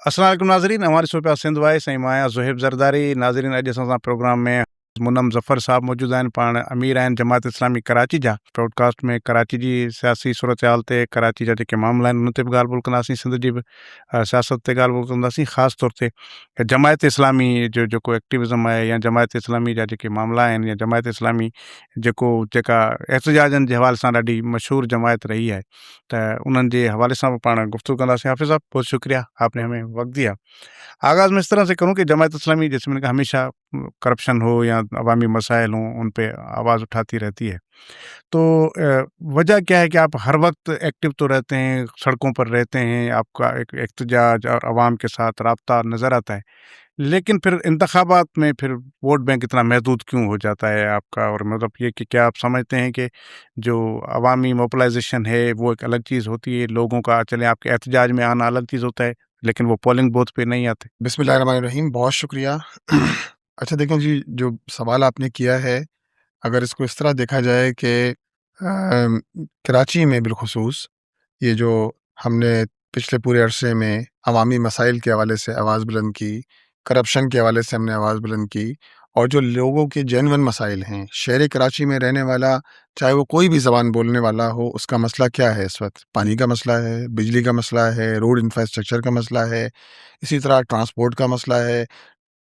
अस्सलाम वालेकुम नाज़रीन, हमारे शो पे सिंध वाइस ऐं मां आहियां ज़ुहैब ज़रदारी। नाज़रीन, अॼु असां सां प्रोग्राम में मुनम ज़फ़र साहब मौजूदु आहिनि। पाण अमीर आहिनि जमात इस्लामी कराची जा। पॉडकास्ट में कराची जी सियासी सूरत हाल ते, कराची जा जेके मामला आहिनि उन ते बि ॻाल्हि ॿोल कंदासीं। सिंध जी बि सियासत ते ॻाल्हि ॿोल कंदासीं। ख़ासि तौर ते जमायत इस्लामी जो जेको एक्टिविज़म आहे, या जमायत इस्लामी जा जेके मामला आहिनि, या जमायत इस्लामी जेका एहतजाजनि जे हवाले सां ॾाढी मशहूरु जमायत रही आहे, त उन्हनि जे हवाले सां बि पाण गुफ़्तगू कंदासीं। हाफ़िज़ साहब, बहुत शुक्रिया, आपने हमें वक्त दिया। आगाज़ में इस तरह से करूँ कि जमात इस्लामी जैसे मैंने कहा हमेशा करप्शन हो या अवामी मसाइल हों, उन पे आवाज़ उठाती रहती है। तो वजह क्या है कि आप हर वक्त एक्टिव तो रहते हैं, सड़कों पर रहते हैं, आपका एक एहतजाज और आवाम के साथ राब्ता नज़र आता है, लेकिन फिर इंतखाबात में फिर वोट बैंक इतना महदूद क्यों हो जाता है आपका? और मतलब ये कि क्या आप समझते हैं कि जो अवामी मोबिलाइजेशन है वो एक अलग चीज़ होती है, लोगों का चले आपके एहतजाज में आना अलग चीज़ होता है, लेकिन वो पोलिंग बूथ पे नहीं आते? बिस्मिल्लाहिर्रहमानिर्रहीम, बहुत शुक्रिया। अच्छा देखें जी, जो सवाल आपने किया है, अगर इसको इस तरह देखा जाए कि कराची में बिलख़ुसूस ये जो हमने पिछले पूरे अरसे में अवामी मसाइल के हवाले से आवाज़ बुलंद की, करप्शन के हवाले से हमने आवाज़ बुलंद की, और जो लोगों के जेन्युइन मसाइल हैं, शहर कराची में रहने वाला, चाहे वो कोई भी ज़बान बोलने वाला हो, उसका मसला क्या है इस वक्त? पानी का मसला है, बिजली का मसला है, रोड इंफ्रास्ट्रक्चर का मसला है, इसी तरह ट्रांसपोर्ट का मसला है,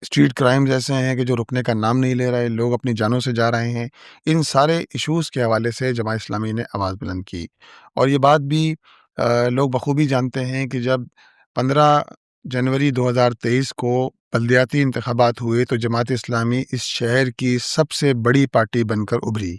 स्ट्रीट क्राइम्स ऐसे हैं कि जो रुकने का नाम नहीं ले रहे, लोग अपनी जानों से जा रहे हैं। इन सारे इश्यूज़ के हवाले से जमात इस्लामी ने आवाज़ बुलंद की, और ये बात भी लोग बखूबी जानते हैं कि जब 15 जनवरी 2023 को बल्दियाती इंतखाबात हुए तो जमात इस्लामी इस शहर की सबसे बड़ी पार्टी बनकर उभरी।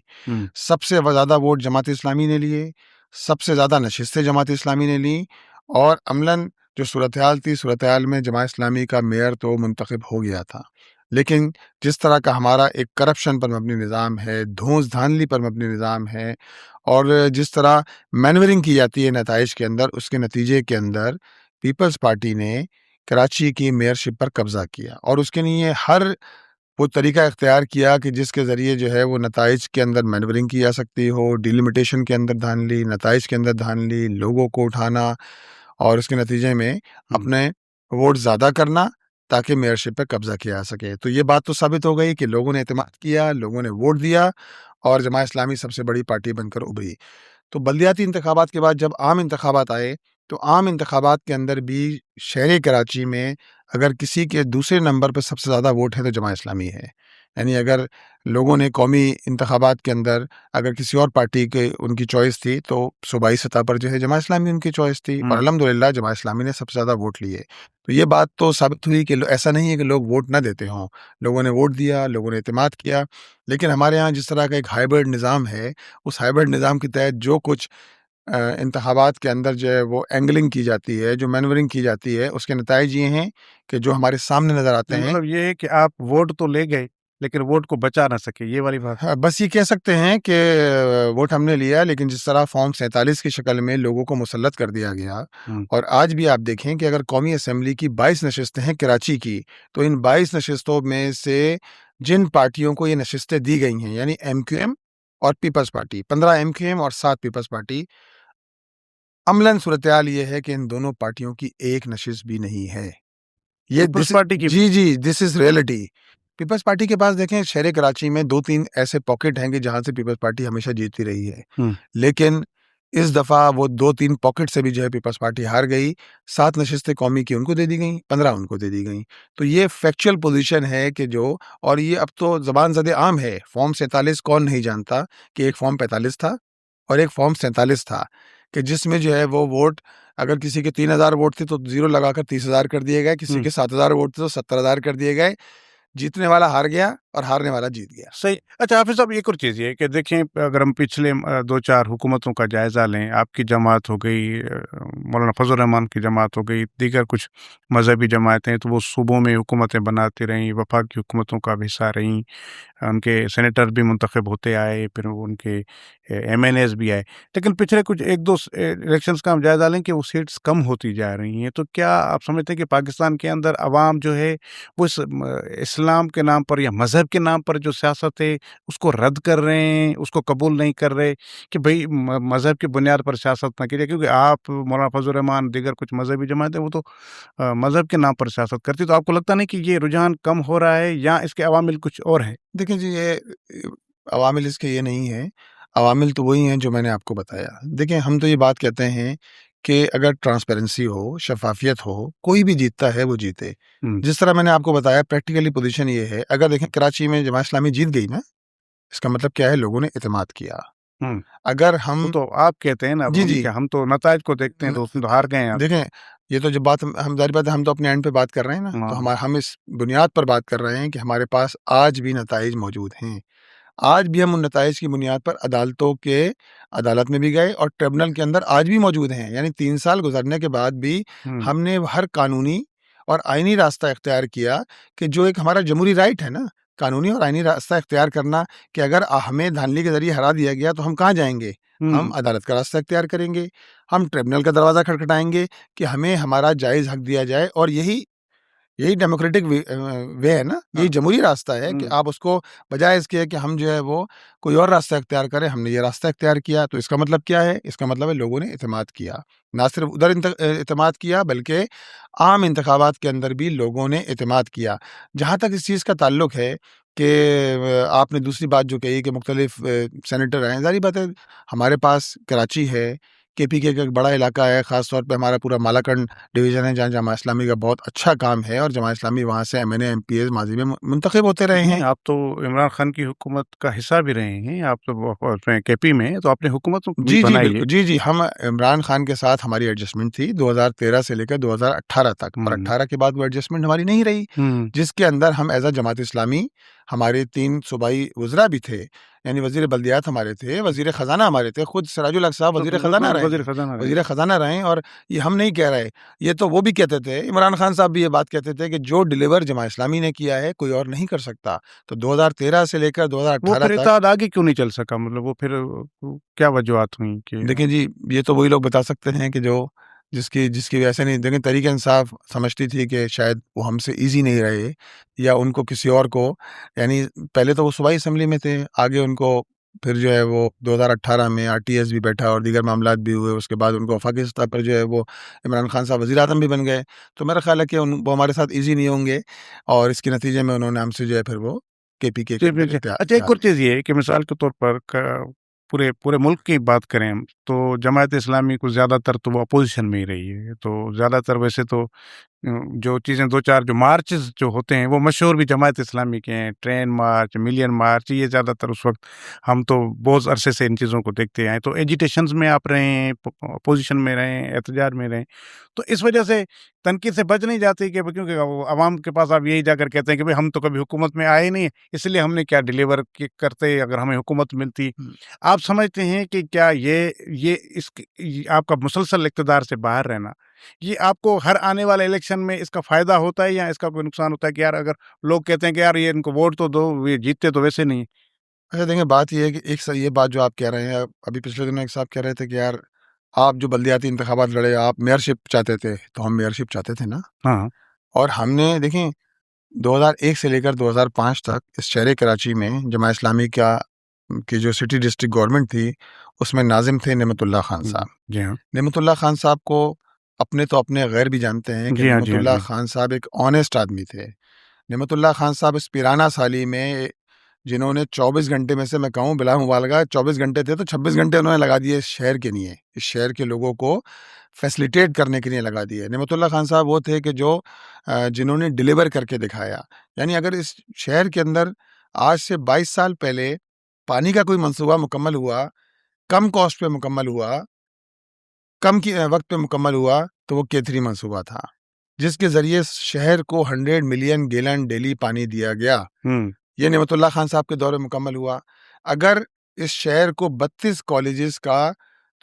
सबसे ज़्यादा वोट जमात इस्लामी ने लिए, सबसे ज़्यादा नशिस्तें जमात इस्लामी ने ली, और अमलन जो सूरत हाल थी, सूरत हाल में जमात इस्लामी का मेयर तो मुंतखब हो गया था। लेकिन जिस तरह का हमारा एक करप्शन पर मबनी निज़ाम है, धौंस धांधली पर मबनी निज़ाम है, और जिस तरह मैनवरिंग की जाती है नताइज के अंदर, उसके नतीजे के अंदर पीपल्स पार्टी ने कराची की मेयरशिप पर कब्ज़ा किया, और उसके लिए हर वो तरीका इख्तियार किया कि जिसके ज़रिए जो है वो नताइज के अंदर मैनवरिंग की जा सकती हो, डिलिमिटेशन के अंदर धांधली, नताइज के अंदर धांधली, लोगों को उठाना, और उसके नतीजे में अपने वोट ज़्यादा करना, ताकि मेयरशिप पे कब्ज़ा किया जा सके। तो ये बात तो साबित हो गई कि लोगों ने एतमाद किया, लोगों ने वोट दिया, और जमात इस्लामी सबसे बड़ी पार्टी बनकर उभरी। तो बल्दियाती इंतखाबात के बाद जब आम इंतखाबात आए, तो आम इंतखाबात के अंदर भी शहर कराची में अगर किसी के दूसरे नंबर पर सबसे ज़्यादा वोट है तो जमात इस्लामी है। यानी अगर लोगों ने कौमी इंतखाबात के अंदर अगर किसी और पार्टी के उनकी चॉइस थी, तो सूबाई सतह पर जो है जमात इस्लामी उनकी चॉइस थी, और अल्हम्दुलिल्लाह जमात इस्लामी ने सबसे ज़्यादा वोट लिए। तो ये बात तो साबित हुई कि ऐसा नहीं है कि लोग वोट ना देते हों, लोगों ने वोट दिया, लोगों ने एतमाद किया। लेकिन हमारे यहाँ जिस तरह का एक हाइब्रिड निज़ाम है, उस हाइब्रिड निज़ाम के तहत जो कुछ इंतखाबात के अंदर जो है वो एंगलिंग की जाती है, जो मैनवरिंग की जाती है, उसके नताइज ये हैं कि जो हमारे सामने नज़र आते हैं। मतलब ये है कि आप वोट तो ले गए, लेकिन वोट को बचा ना सके, ये वाली बात? हाँ, बस ये कह सकते हैं कि वोट हमने लिया, लेकिन जिस तरह फॉर्म 47 की शक्ल में लोगों को मुसल्लत कर दिया गया, और आज भी आप देखें कि अगर कौमी असेंबली की 22 नशिस्तें हैं कराची की, तो इन 22 नशिस्तों में से जिन पार्टियों को ये नशिस्तें दी गई हैं, यानी MQM और पीपल्स पार्टी, 15 MQM और 7 पीपल्स पार्टी, अमलन सूरत हाल ये है कि इन दोनों पार्टियों की एक नशिस्त भी नहीं है। ये पीपल्स पार्टी की? जी, this is reality. Peoples Party के पास देखें शहर कराची में 2-3 ऐसे पॉकेट हैं कि जहाँ से पीपल्स पार्टी हमेशा जीतती रही है। लेकिन इस दफ़ा वो 2-3 पॉकेट से भी जो है पीपल्स पार्टी हार गई। 7 नशिस्तें कौमी की उनको दे दी गईं, 15 उनको दे दी गईं। तो ये फैक्चुअल पोज़ीशन है कि जो, और ये अब तो ज़बान ज़द आम है, फ़ॉर्म 47 कौन नहीं जानता कि एक फ़ॉर्म 45 था और एक फ़ॉर्म 47 था, कि जिसमें जो है वो वोट, अगर किसी के 3000 वोट थे तो 0 लगाकर 30,000 कर दिए गए, किसी के 7000 वोट थे तो 70,000 कर दिए गए। जीतने वाला हार गया और हारने वाला जीत गया। सही। अच्छा हाफ़िज़ साहब, एक और चीज़ ये है कि देखें, अगर हम पिछले 2-4 हुकूमतों का जायज़ा लें, आपकी जमात हो गई, मौलाना फज़ल रहमान की जमात हो गई, दीगर कुछ मज़हबी जमातें, तो वो सूबों में हुकूमतें बनाती रहीं, वफ़ाक़ी हुकूमतों का भी हिस्सा रहीं, उनके सेनेटर भी मुंतखब होते आए, फिर उनके MNAs भी आए। लेकिन पिछले कुछ 1-2 इलेक्शंस का हम जायज़ा लें कि वो सीट्स कम होती जा रही हैं, तो क्या आप समझते हैं कि पाकिस्तान के अंदर अवाम जो है वो इस इस्लाम के नाम पर या मज़हब मज़हब के नाम पर जो सियासत है उसको रद्द कर रहे हैं, उसको कबूल नहीं कर रहे कि भई मज़हब की बुनियाद पर सियासत ना कीजिए, क्योंकि आप मौलाना फज़लुर रहमान दीगर कुछ मज़हबी जमातें वो तो मज़हब के नाम पर सियासत करती है। तो आपको लगता नहीं कि ये रुझान कम हो रहा है या इसके अवामिल कुछ और हैं? देखिए जी, ये अवामिल इसके ये नहीं है, अवामिल तो वही हैं जो मैंने आपको बताया। देखिए, हम तो ये बात कहते हैं कि अगर ट्रांसपेरेंसी हो, शफ़ाफ़ियत हो, कोई भी जीतता है वो जीते। हुँ, जिस तरह मैंने आपको बताया, प्रैक्टिकली पोज़ीशन ये है, अगर देखें कराची में जमात इस्लामी जीत गई ना, इसका मतलब क्या है, लोगों ने इत्तेमाद किया। हुँ। अगर वो हम तो आप कहते हैं ना, अब जी, हम जी। क्या, हम तो नताइज को देखते हैं, न तो उसमें तो हार गए हैं आप। देखें, ये तो जब बात हम ज़ाहिर बात है, हम तो अपने एंड पे बात कर रहे हैं ना, तो हाँ। हम इस बुनियाद पर बात कर रहे हैं कि हमारे पास आज भी नताइज मौजूद हैं। आज भी हम उन नताइज की बुनियाद पर अदालत में भी गए और ट्रिब्यूनल के अंदर आज भी मौजूद हैं। यानी 3 साल गुज़रने के बाद भी हुँ, हमने हर कानूनी और आईनी रास्ता इख्तियार किया कि जो एक हमारा जमहूरी राइट है ना, कानूनी और आईनी रास्ता इख्तियार करना, कि अगर हमें धांधली के ज़रिए हरा दिया गया तो हम कहाँ जाएँगे? हम हुँ। अदालत का रास्ता इख्तियार करेंगे। हम ट्रिब्यूनल का दरवाज़ा खटखटाएँगे कि हमें हमारा जायज़ हक दिया जाए, और यही यही डेमोक्रेटिक वे है ना, हाँ। यही जमहूरी रास्ता है कि हुँ, आप उसको, बजाय इसके कि हम जो है वो कोई और रास्ता इख्तियार करें, हमने ये रास्ता इख्तियार किया। तो इसका मतलब क्या है? इसका मतलब है लोगों ने इत्तेमाद किया। ना सिर्फ उधर इत्तेमाद किया, बल्कि आम इंतखाबात के अंदर भी लोगों ने इत्तेमाद किया। जहाँ तक इस चीज़ का ताल्लुक है कि आपने दूसरी बात जो कही कि मुख्तलिफ सेनेटर हैं, ज़ाहिर बात है, हमारे पास कराची है, केपीके का एक बड़ा इलाका है, ख़ास तौर पे हमारा पूरा मालाकंड डिवीज़न है, जहाँ जमात इस्लामी का बहुत अच्छा काम है, और जमात इस्लामी वहाँ से एमएनए, एमपीएस माज़ी में मुंतखब होते रहे नहीं, हैं। आप तो इमरान खान की हुकूमत का हिस्सा भी रहे हैं। आप तो उसमें केपी में, तो आपने हुकूमत भी जी, जी, बनाई है। बिल्कुल। जी, जी, हम इमरान खान के साथ हमारी एडजस्टमेंट थी 2013 से लेकर 2018 तक, और हुँ, 18 के बाद वो एडजस्टमेंट हमारी नहीं रही, हुँ। जिसके अंदर हम एज़ जमात इस्लामी, हमारे 3 सूबाई वज़रा भी थे, यानी वज़ीर बल्दियात हमारे थे, वज़ीर ख़ज़ाना हमारे थे, खुद सिराजुल हक साहब तो वज़ीर ख़ज़ाना रहे वज़ीर हैं, ख़ज़ाना रहे। वज़ीर ख़ज़ाना रहे हैं। और ये हम नहीं कह रहे, ये तो वो भी कहते थे, इमरान खान साहब भी ये बात कहते थे कि जो डिलीवर जमात इस्लामी ने किया है, कोई और नहीं कर सकता। तो 2013 से लेकर वो 2018 फिर तक, इत्तेहाद आगे क्यों नहीं चल सका? मतलब वो फिर क्या वजूहात हुई कि देखिए जी, ये तो वही लोग बता सकते हैं कि जो जिसकी जिसकी वजह नहीं, देखिए, तहरीक इंसाफ समझती थी कि शायद वो हमसे ईज़ी नहीं रहे, या उनको किसी और को, यानी पहले तो वो सूबाई असेंबली में थे, आगे उनको फिर जो है वो 2018 में आरटीएस भी बैठा और दीगर मामलात भी हुए। उसके बाद उनको वफाकी सतह पर जो है वो इमरान खान साहब वज़ीर-ए-आज़म भी बन गए। तो मेरा ख़्याल है कि वो हमारे साथ ईज़ी नहीं होंगे, और इसके नतीजे में उन्होंने हमसे जो है फिर वो केपीके के जी, अंदर जी। अच्छा, एक इत्तेहाद और चीज़ ये है कि मिसाल के तौर पर पूरे पूरे मुल्क की बात करें हम, तो जमात इस्लामी को ज़्यादातर तो वो अपोज़िशन में ही रही है। तो ज़्यादातर वैसे तो जो चीज़ें 2-4 जो मार्चेज़ जो होते हैं, वो मशहूर भी जमात इस्लामी के हैं। ट्रेन मार्च, मिलियन मार्च, ये ज़्यादातर उस वक़्त हम तो बहुत अरसे से इन चीज़ों को देखते आए हैं। तो एजिटेशंस में आप रहे हैं, अपोज़िशन में रहे हैं, एहतजाज में रहे हैं। तो इस वजह से तनकीद से बच नहीं जाती कि क्योंकि वो अवाम के पास आप यही जाकर कहते हैं कि भई हम तो कभी हुकूमत में आए नहीं, इसलिए हमने क्या डिलीवर करते अगर हमें हुकूमत मिलती। हुँ। आप समझते हैं कि क्या ये ये आपका मुसलसल इक़्तिदार से बाहर रहना, ये आपको हर आने वाले इलेक्शन में इसका फ़ायदा होता है या इसका कोई नुकसान होता है कि यार अगर लोग कहते हैं कि यार ये इनको वोट तो दो, ये जीतते तो वैसे नहीं। अच्छा, देखिए, बात ये है कि ये बात जो आप कह रहे हैं, अभी पिछले दिनों एक साहब कह रहे थे कि यार, आप जो बल्दियाती इंतखाबात लड़े, आप मेयरशिप चाहते थे, तो हम मेयरशिप चाहते थे ना। हाँ, और हमने, देखें, 2001 से लेकर 2005 तक इस शहर कराची में जमात इस्लामी की जो सिटी डिस्ट्रिक्ट गवर्नमेंट थी, उसमें नाज़िम थे नेमतुल्लाह खान साहब। जी हाँ। नेमतुल्लाह खान साहब को अपने गैर भी जानते हैं कि जी हाँ, जी हाँ, नेमतुल्लाह जी। खान साहब एक ऑनेस्ट आदमी थे। नेमतुल्लाह खान साहब इस पिराना साली में, जिन्होंने 24 घंटे में से, मैं कहूँ बिला मुबालगा, 24 घंटे थे तो 26 घंटे उन्होंने लगा दिए इस शहर के लिए, इस शहर के लोगों को फैसिलिटेट करने के लिए लगा दिए। नेमतुल्लाह खान साहब वो थे कि जो जिन्होंने डिलीवर करके दिखाया। यानी अगर इस शहर के अंदर आज से 22 साल पहले पानी का कोई मंसूबा मुकम्मल हुआ, कम कॉस्ट पे मुकम्मल हुआ, वक़्त पे मुकम्मल हुआ, तो वो K3 मंसूबा था, जिसके ज़रिए शहर को 100 मिलियन गैलन डेली पानी दिया गया। हुँ, ये नेमतुल्लाह खान साहब के दौर में मुकम्मल हुआ। अगर इस शहर को 32 कॉलेजेस का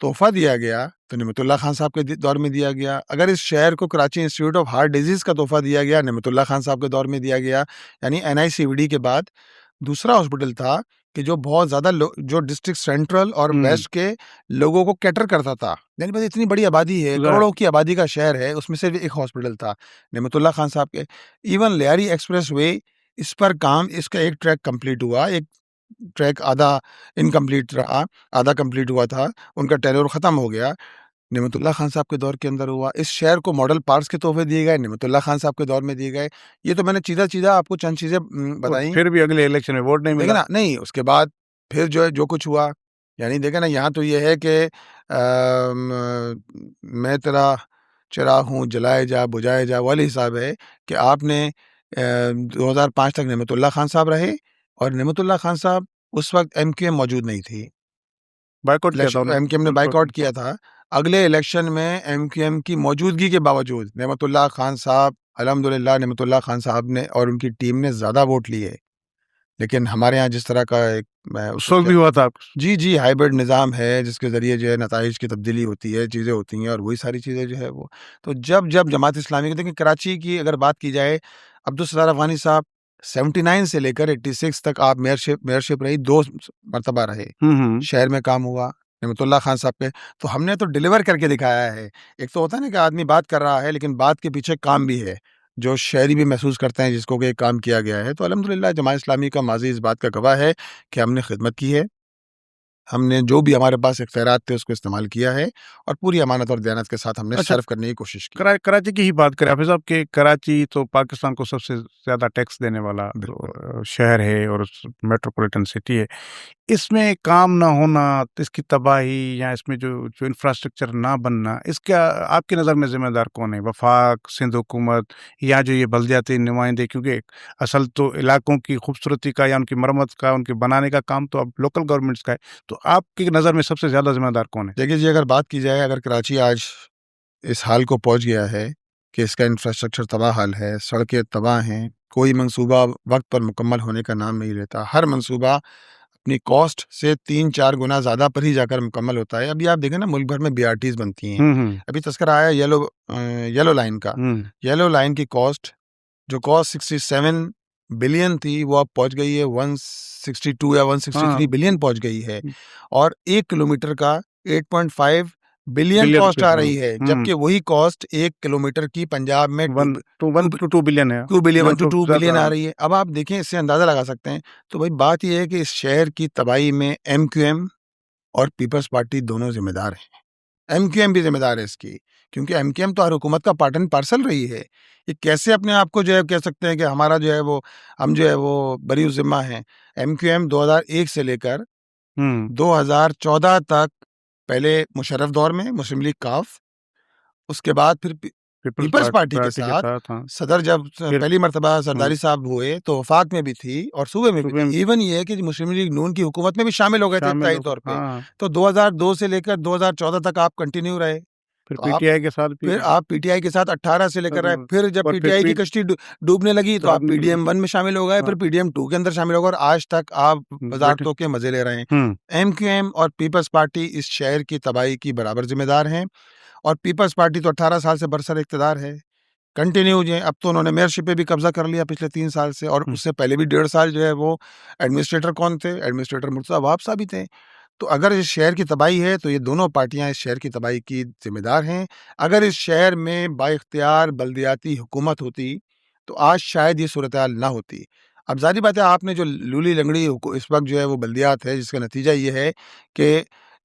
तोहफ़ा दिया गया, तो नेमतुल्लाह खान साहब के दौर में दिया गया। अगर इस शहर को Karachi institute of heart disease का तोहफ़ा दिया गया, नेमतुल्लाह खान साहब के दौर में दिया गया। यानी एनआईसीवीडी के बाद दूसरा हॉस्पिटल था कि जो बहुत ज़्यादा जो डिस्ट्रिक्ट सेंट्रल और हुँ। वेस्ट के लोगों को कैटर करता था। यानी बस इतनी बड़ी आबादी है, ज़ाहिर करोड़ों की आबादी का शहर है, उसमें सिर्फ एक हॉस्पिटल था नेमतुल्लाह खान साहब के। इवन लियारी एक्सप्रेस वे इस पर काम, इसका एक ट्रैक कंप्लीट हुआ, एक ट्रैक आधा इनकम्प्लीट रहा, आधा कंप्लीट हुआ था, उनका टेन्योर खत्म हो गया, नेमतुल्लाह खान साहब के दौर के अंदर हुआ। इस शहर को मॉडल पार्क्स के तोहफे दिए गए, नेमतुल्लाह खान साहब के दौर में दिए गए। ये तो मैंने सीधा-सीधा आपको चंद चीज़ें और बताई। फिर भी अगले इलेक्शन में वोट नहीं देखें मिला। ना, नहीं उसके बाद फिर जो है जो कुछ हुआ, यानी देखें ना, यहाँ तो ये है कि मैं तेरा चिराग हूँ, जलाए जा बुझाए जा, वाली हिसाब है कि आपने 2005 तक नेमतुल्लाह खान साहब रहे, और नेमतुल्लाह खान साहब उस वक्त एमक्यूएम मौजूद नहीं थी, बायकॉट किया था एमक्यूएम ने बाइकआउट किया था। अगले इलेक्शन में एमक्यूएम की मौजूदगी के बावजूद नेमतुल्लाह खान साहब, अल्हम्दुलिल्लाह नेमतुल्लाह खान साहब ने और उनकी टीम ने ज़्यादा वोट लिए। लेकिन हमारे यहाँ जिस तरह का एक उस वक्त भी हुआ था। जी, हाइब्रिड निज़ाम है, जिसके ज़रिए जो है नताइज की तब्दीली होती है, चीज़ें होती हैं, और वही सारी चीज़ें जो है वो, तो जब जमात इस्लामी की, देखिए कराची की अगर बात की जाए, अब्दुल सत्तार अफ़गानी साहब 79 से लेकर 86 तक आप मेयरशिप रही, 2 मर्तबा रहे। शहर में काम हुआ नेमतुल्लाह खान साहब पे, तो हमने तो डिलीवर करके दिखाया है। एक तो होता है ना कि आदमी बात कर रहा है, लेकिन बात के पीछे काम भी है, जो शहरी भी महसूस करते हैं जिसको कि काम किया गया है। तो अल्हम्दुलिल्लाह जमात इस्लामी का माज़ी इस बात का गवाह है कि हमने खिदमत की है, हमने जो भी हमारे पास इख्तियारात थे उसको इस्तेमाल किया है, और पूरी अमानत और दयानत के साथ हमने अच्छा, सर्व करने की कोशिश की। कराची की ही बात करें हाफिज साहब के, कराची तो पाकिस्तान को सबसे ज़्यादा टैक्स देने वाला तो शहर है और मेट्रोपॉलिटन सिटी है। इसमें काम ना होना, तो इसकी तबाही या इसमें जो जो इंफ्रास्ट्रक्चर ना बनना, इसका आपकी नज़र में ज़िम्मेदार कौन है? वफाक, सिंध हुकूमत, या जो ये बल्दियाती नुमाइंदे? क्योंकि असल तो इलाकों की खूबसूरती का या उनकी मरम्मत का, उनके बनाने का काम तो अब लोकल गवर्नमेंट्स का है। तो आपकी नज़र में सबसे ज़्यादा ज़िम्मेदार कौन है? देखिए जी, अगर बात की जाए, अगर कराची आज इस हाल को पहुंच गया है कि इसका इंफ्रास्ट्रक्चर तबाह हाल है, सड़कें तबाह हैं, कोई मंसूबा वक्त पर मुकम्मल होने का नाम नहीं लेता, हर मंसूबा अपनी कॉस्ट से 3-4 गुना ज़्यादा पर ही जाकर मुकम्मल होता है। अभी आप देखें ना, मुल्क भर में बीआरटीज़ बनती हैं। अभी तस्करा आया येलो लाइन का। येलो लाइन की कॉस्ट, जो कॉस्ट 67 बिलियन थी, वो अब पहुंच गई है 162 या 163 बिलियन पहुंच गई है, और 1 किलोमीटर का 8.5 बिलियन बिलियन कॉस्ट रुपए आ का। रही है, जबकि वही कॉस्ट 1 किलोमीटर की पंजाब में 1 to 2 बिलियन है। 2 बिलियन 1 to 2 ज़्यादा। बिलियन आ रही है। अब आप देखें, इससे अंदाज़ा लगा सकते हैं। तो भाई बात ये है कि इस शहर की तबाही में एमक्यूएम और पीपल्स पार्टी दोनों ज़िम्मेदार हैं। एमक्यूएम भी ज़िम्मेदार है इसकी, क्योंकि एमक्यूएम तो हर हुकूमत का पार्ट एंड पार्सल रही है। ये कैसे अपने आप को जो है कह सकते हैं कि हमारा जो है वो, हम जो है वो बरी-उज़्ज़िम्मा हैं। एमक्यूएम 2001 से लेकर 2014 तक, पहले मुशर्रफ दौर में मुस्लिम लीग काफ, उसके बाद फिर पीपल्स पार्टी के साथ हाँ। सदर जब फिर पहली मर्तबा सरदारी साहब हुए, तो वफाक में भी थी और सूबे में भी सूबे में थी। इवन ये है कि मुस्लिम लीग नून की हुकूमत में भी शामिल हो गए थे शामिल इब्तदाई हो तौर गए। पे। हाँ, तो 2002 से लेकर 2014 तक आप कंटिन्यू रहे। फिर तो आप पीटीआई के साथ भी फिर आप पीटीआई के साथ 18 से लेकर रहे। फिर जब और फिर पीटीआई की कश्ती डूबने लगी, तो तो आप आपने पीडीएम 1 में शामिल हो गए, फिर पीडीएम 2 के अंदर शामिल हो गए, और आज तक आप बैठे। वजारतों के मजे ले रहे हैं। एमक्यूएम और पीपल्स पार्टी इस शहर की तबाही की बराबर जिम्मेदार हैं, और पीपल्स पार्टी तो 18 साल से बरसर इक़्तिदार है, कंटिन्यू जो है। अब तो उन्होंने मेयरशिप पे भी कब्जा कर लिया पिछले 3 साल से, और उससे पहले भी 1.5 साल जो है वो एडमिनिस्ट्रेटर कौन थे? एडमिनिस्ट्रेटर मुर्तज़ा वहाब साहब ही थे। तो अगर इस शहर की तबाही है, तो ये दोनों पार्टियां इस शहर की तबाही की जिम्मेदार हैं। अगर इस शहर में बाइख्तियार बल्दियाती हुकूमत होती, तो आज शायद ये सूरत हाल ना होती। अब ज़ाहिर बात है, आपने जो लूली लंगड़ी इस वक्त जो है वो बल्दियात है, जिसका नतीजा ये है कि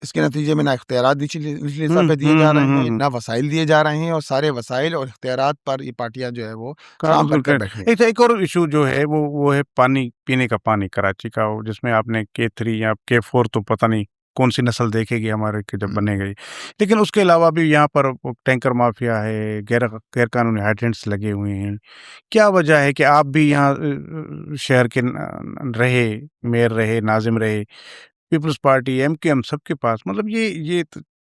इसके नतीजे में ना इख्तियारात निचली सतह पे दिए जा रहे हैं, ना वसाइल दिए जा रहे हैं, और सारे वसाइल और इख्तियारात पर ये पार्टियां जो है वो काम करके बैठी हैं। एक और इशू जो है वो है पानी, पीने का पानी कराची का, जिसमें आपने K3 या K4 तो पता नहीं कौन सी नस्ल देखेगी हमारे के जब बनेगी। लेकिन उसके अलावा भी यहाँ पर टैंकर माफिया है, गैर कानूनी हाइड्रेंट्स लगे हुए हैं। क्या वजह है कि आप भी यहाँ शहर के रहे, मेयर रहे, नाजिम रहे, पीपल्स पार्टी, एमक्यूएम सबके पास, मतलब ये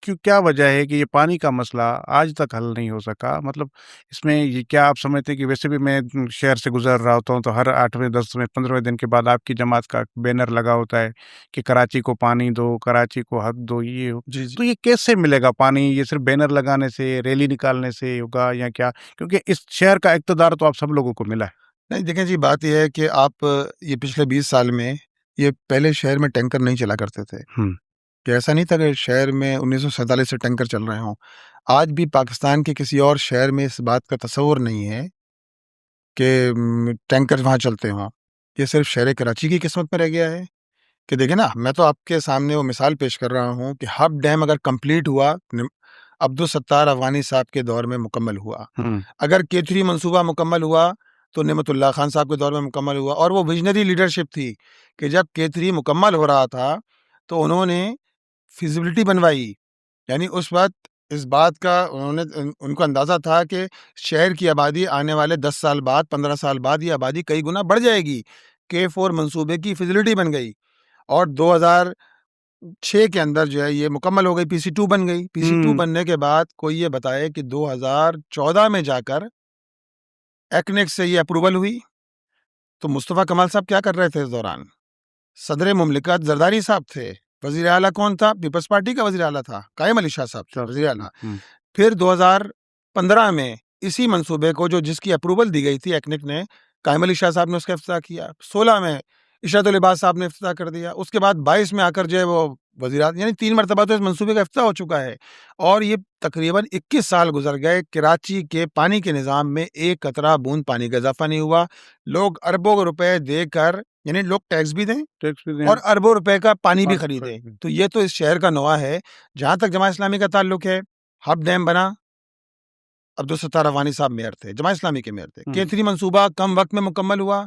क्यों, क्या वजह है कि ये पानी का मसला आज तक हल नहीं हो सका? मतलब इसमें ये क्या आप समझते हैं कि वैसे भी मैं शहर से गुजर रहा होता हूँ, तो हर 8वें 10वें 15वें दिन के बाद आपकी जमात का बैनर लगा होता है कि कराची को पानी दो, कराची को हक दो, ये हो। जी, जी। तो ये कैसे मिलेगा पानी? ये सिर्फ बैनर लगाने से, रैली निकालने से होगा या क्या? क्योंकि इस शहर का इक़्तिदार तो आप सब लोगों को मिला है। नहीं, देखें जी, बात ये है कि आप ये पिछले 20 साल में, ये पहले शहर में टैंकर नहीं चला करते थे, कि ऐसा नहीं था कि शहर में 1947 से टैंकर चल रहे हों। आज भी पाकिस्तान के किसी और शहर में इस बात का तसव्वुर नहीं है कि टैंकर वहाँ चलते हों। ये सिर्फ शहर कराची की किस्मत में रह गया है कि देखिए ना, मैं तो आपके सामने वो मिसाल पेश कर रहा हूँ कि हब डैम अगर कंप्लीट हुआ, अब्दुल सत्तार अफगानी साहब के दौर में मुकम्मल हुआ। अगर K3 मंसूबा मुकम्मल हुआ तो नेमतुल्लाह खान साहब के दौर में मुकम्मल हुआ। और वो विजनरी लीडरशिप थी कि जब K3 मुकम्मल हो रहा था तो उन्होंने फिजिबिलिटी बनवाई। यानी उस वक्त इस बात का उनको अंदाजा था कि शहर की आबादी आने वाले 10 साल बाद, 15 साल बाद ये आबादी कई गुना बढ़ जाएगी। K4 मंसूबे की फिजिबिलिटी बन गई और 2006 के अंदर जो है ये मुकम्मल हो गई, PC2 बन गई। PC2 बनने के बाद कोई ये बताए कि 2014 में जाकर एक्नेक से ये अप्रूवल हुई। तो मुस्तफ़ा कमाल साहब क्या कर रहे थे इस दौरान? सदर मुमलिकत जरदारी साहब थे। वजीर आला कौन था? पीपल्स पार्टी का वजीर आला था, कायम अली शाह साहब थे वजीर आला। फिर 2015 में इसी मंसूबे को जिसकी अप्रूवल दी गई थी एक्नेक ने, कायम अली शाह साहब ने उसका इफ्तिताह किया। 16 में इशरत लिबास साहब ने इफ्तिताह कर दिया। उसके बाद 22 में आकर जो है वो वज़ीरात, यानी 3 मरतबा तो इस मंसूबे का इफ्तिताह हो चुका है। और ये तकरीबन 21 साल गुजर गए, कराची के पानी के निज़ाम में एक कतरा बूंद पानी का इजाफा नहीं हुआ। लोग अरबों रुपए देकर, यानी लोग टैक्स भी दें और अरबों रुपए का पानी भी खरीदें। तो ये तो इस शहर का नवा है। जहां तक जमात इस्लामी का ताल्लुक है, हब डैम बना, अब्दुल सत्तार अफगानी साहब मेयर थे, जमात इस्लामी के मेयर थे। K3 मंसूबा कम वक्त में मुकम्मल हुआ।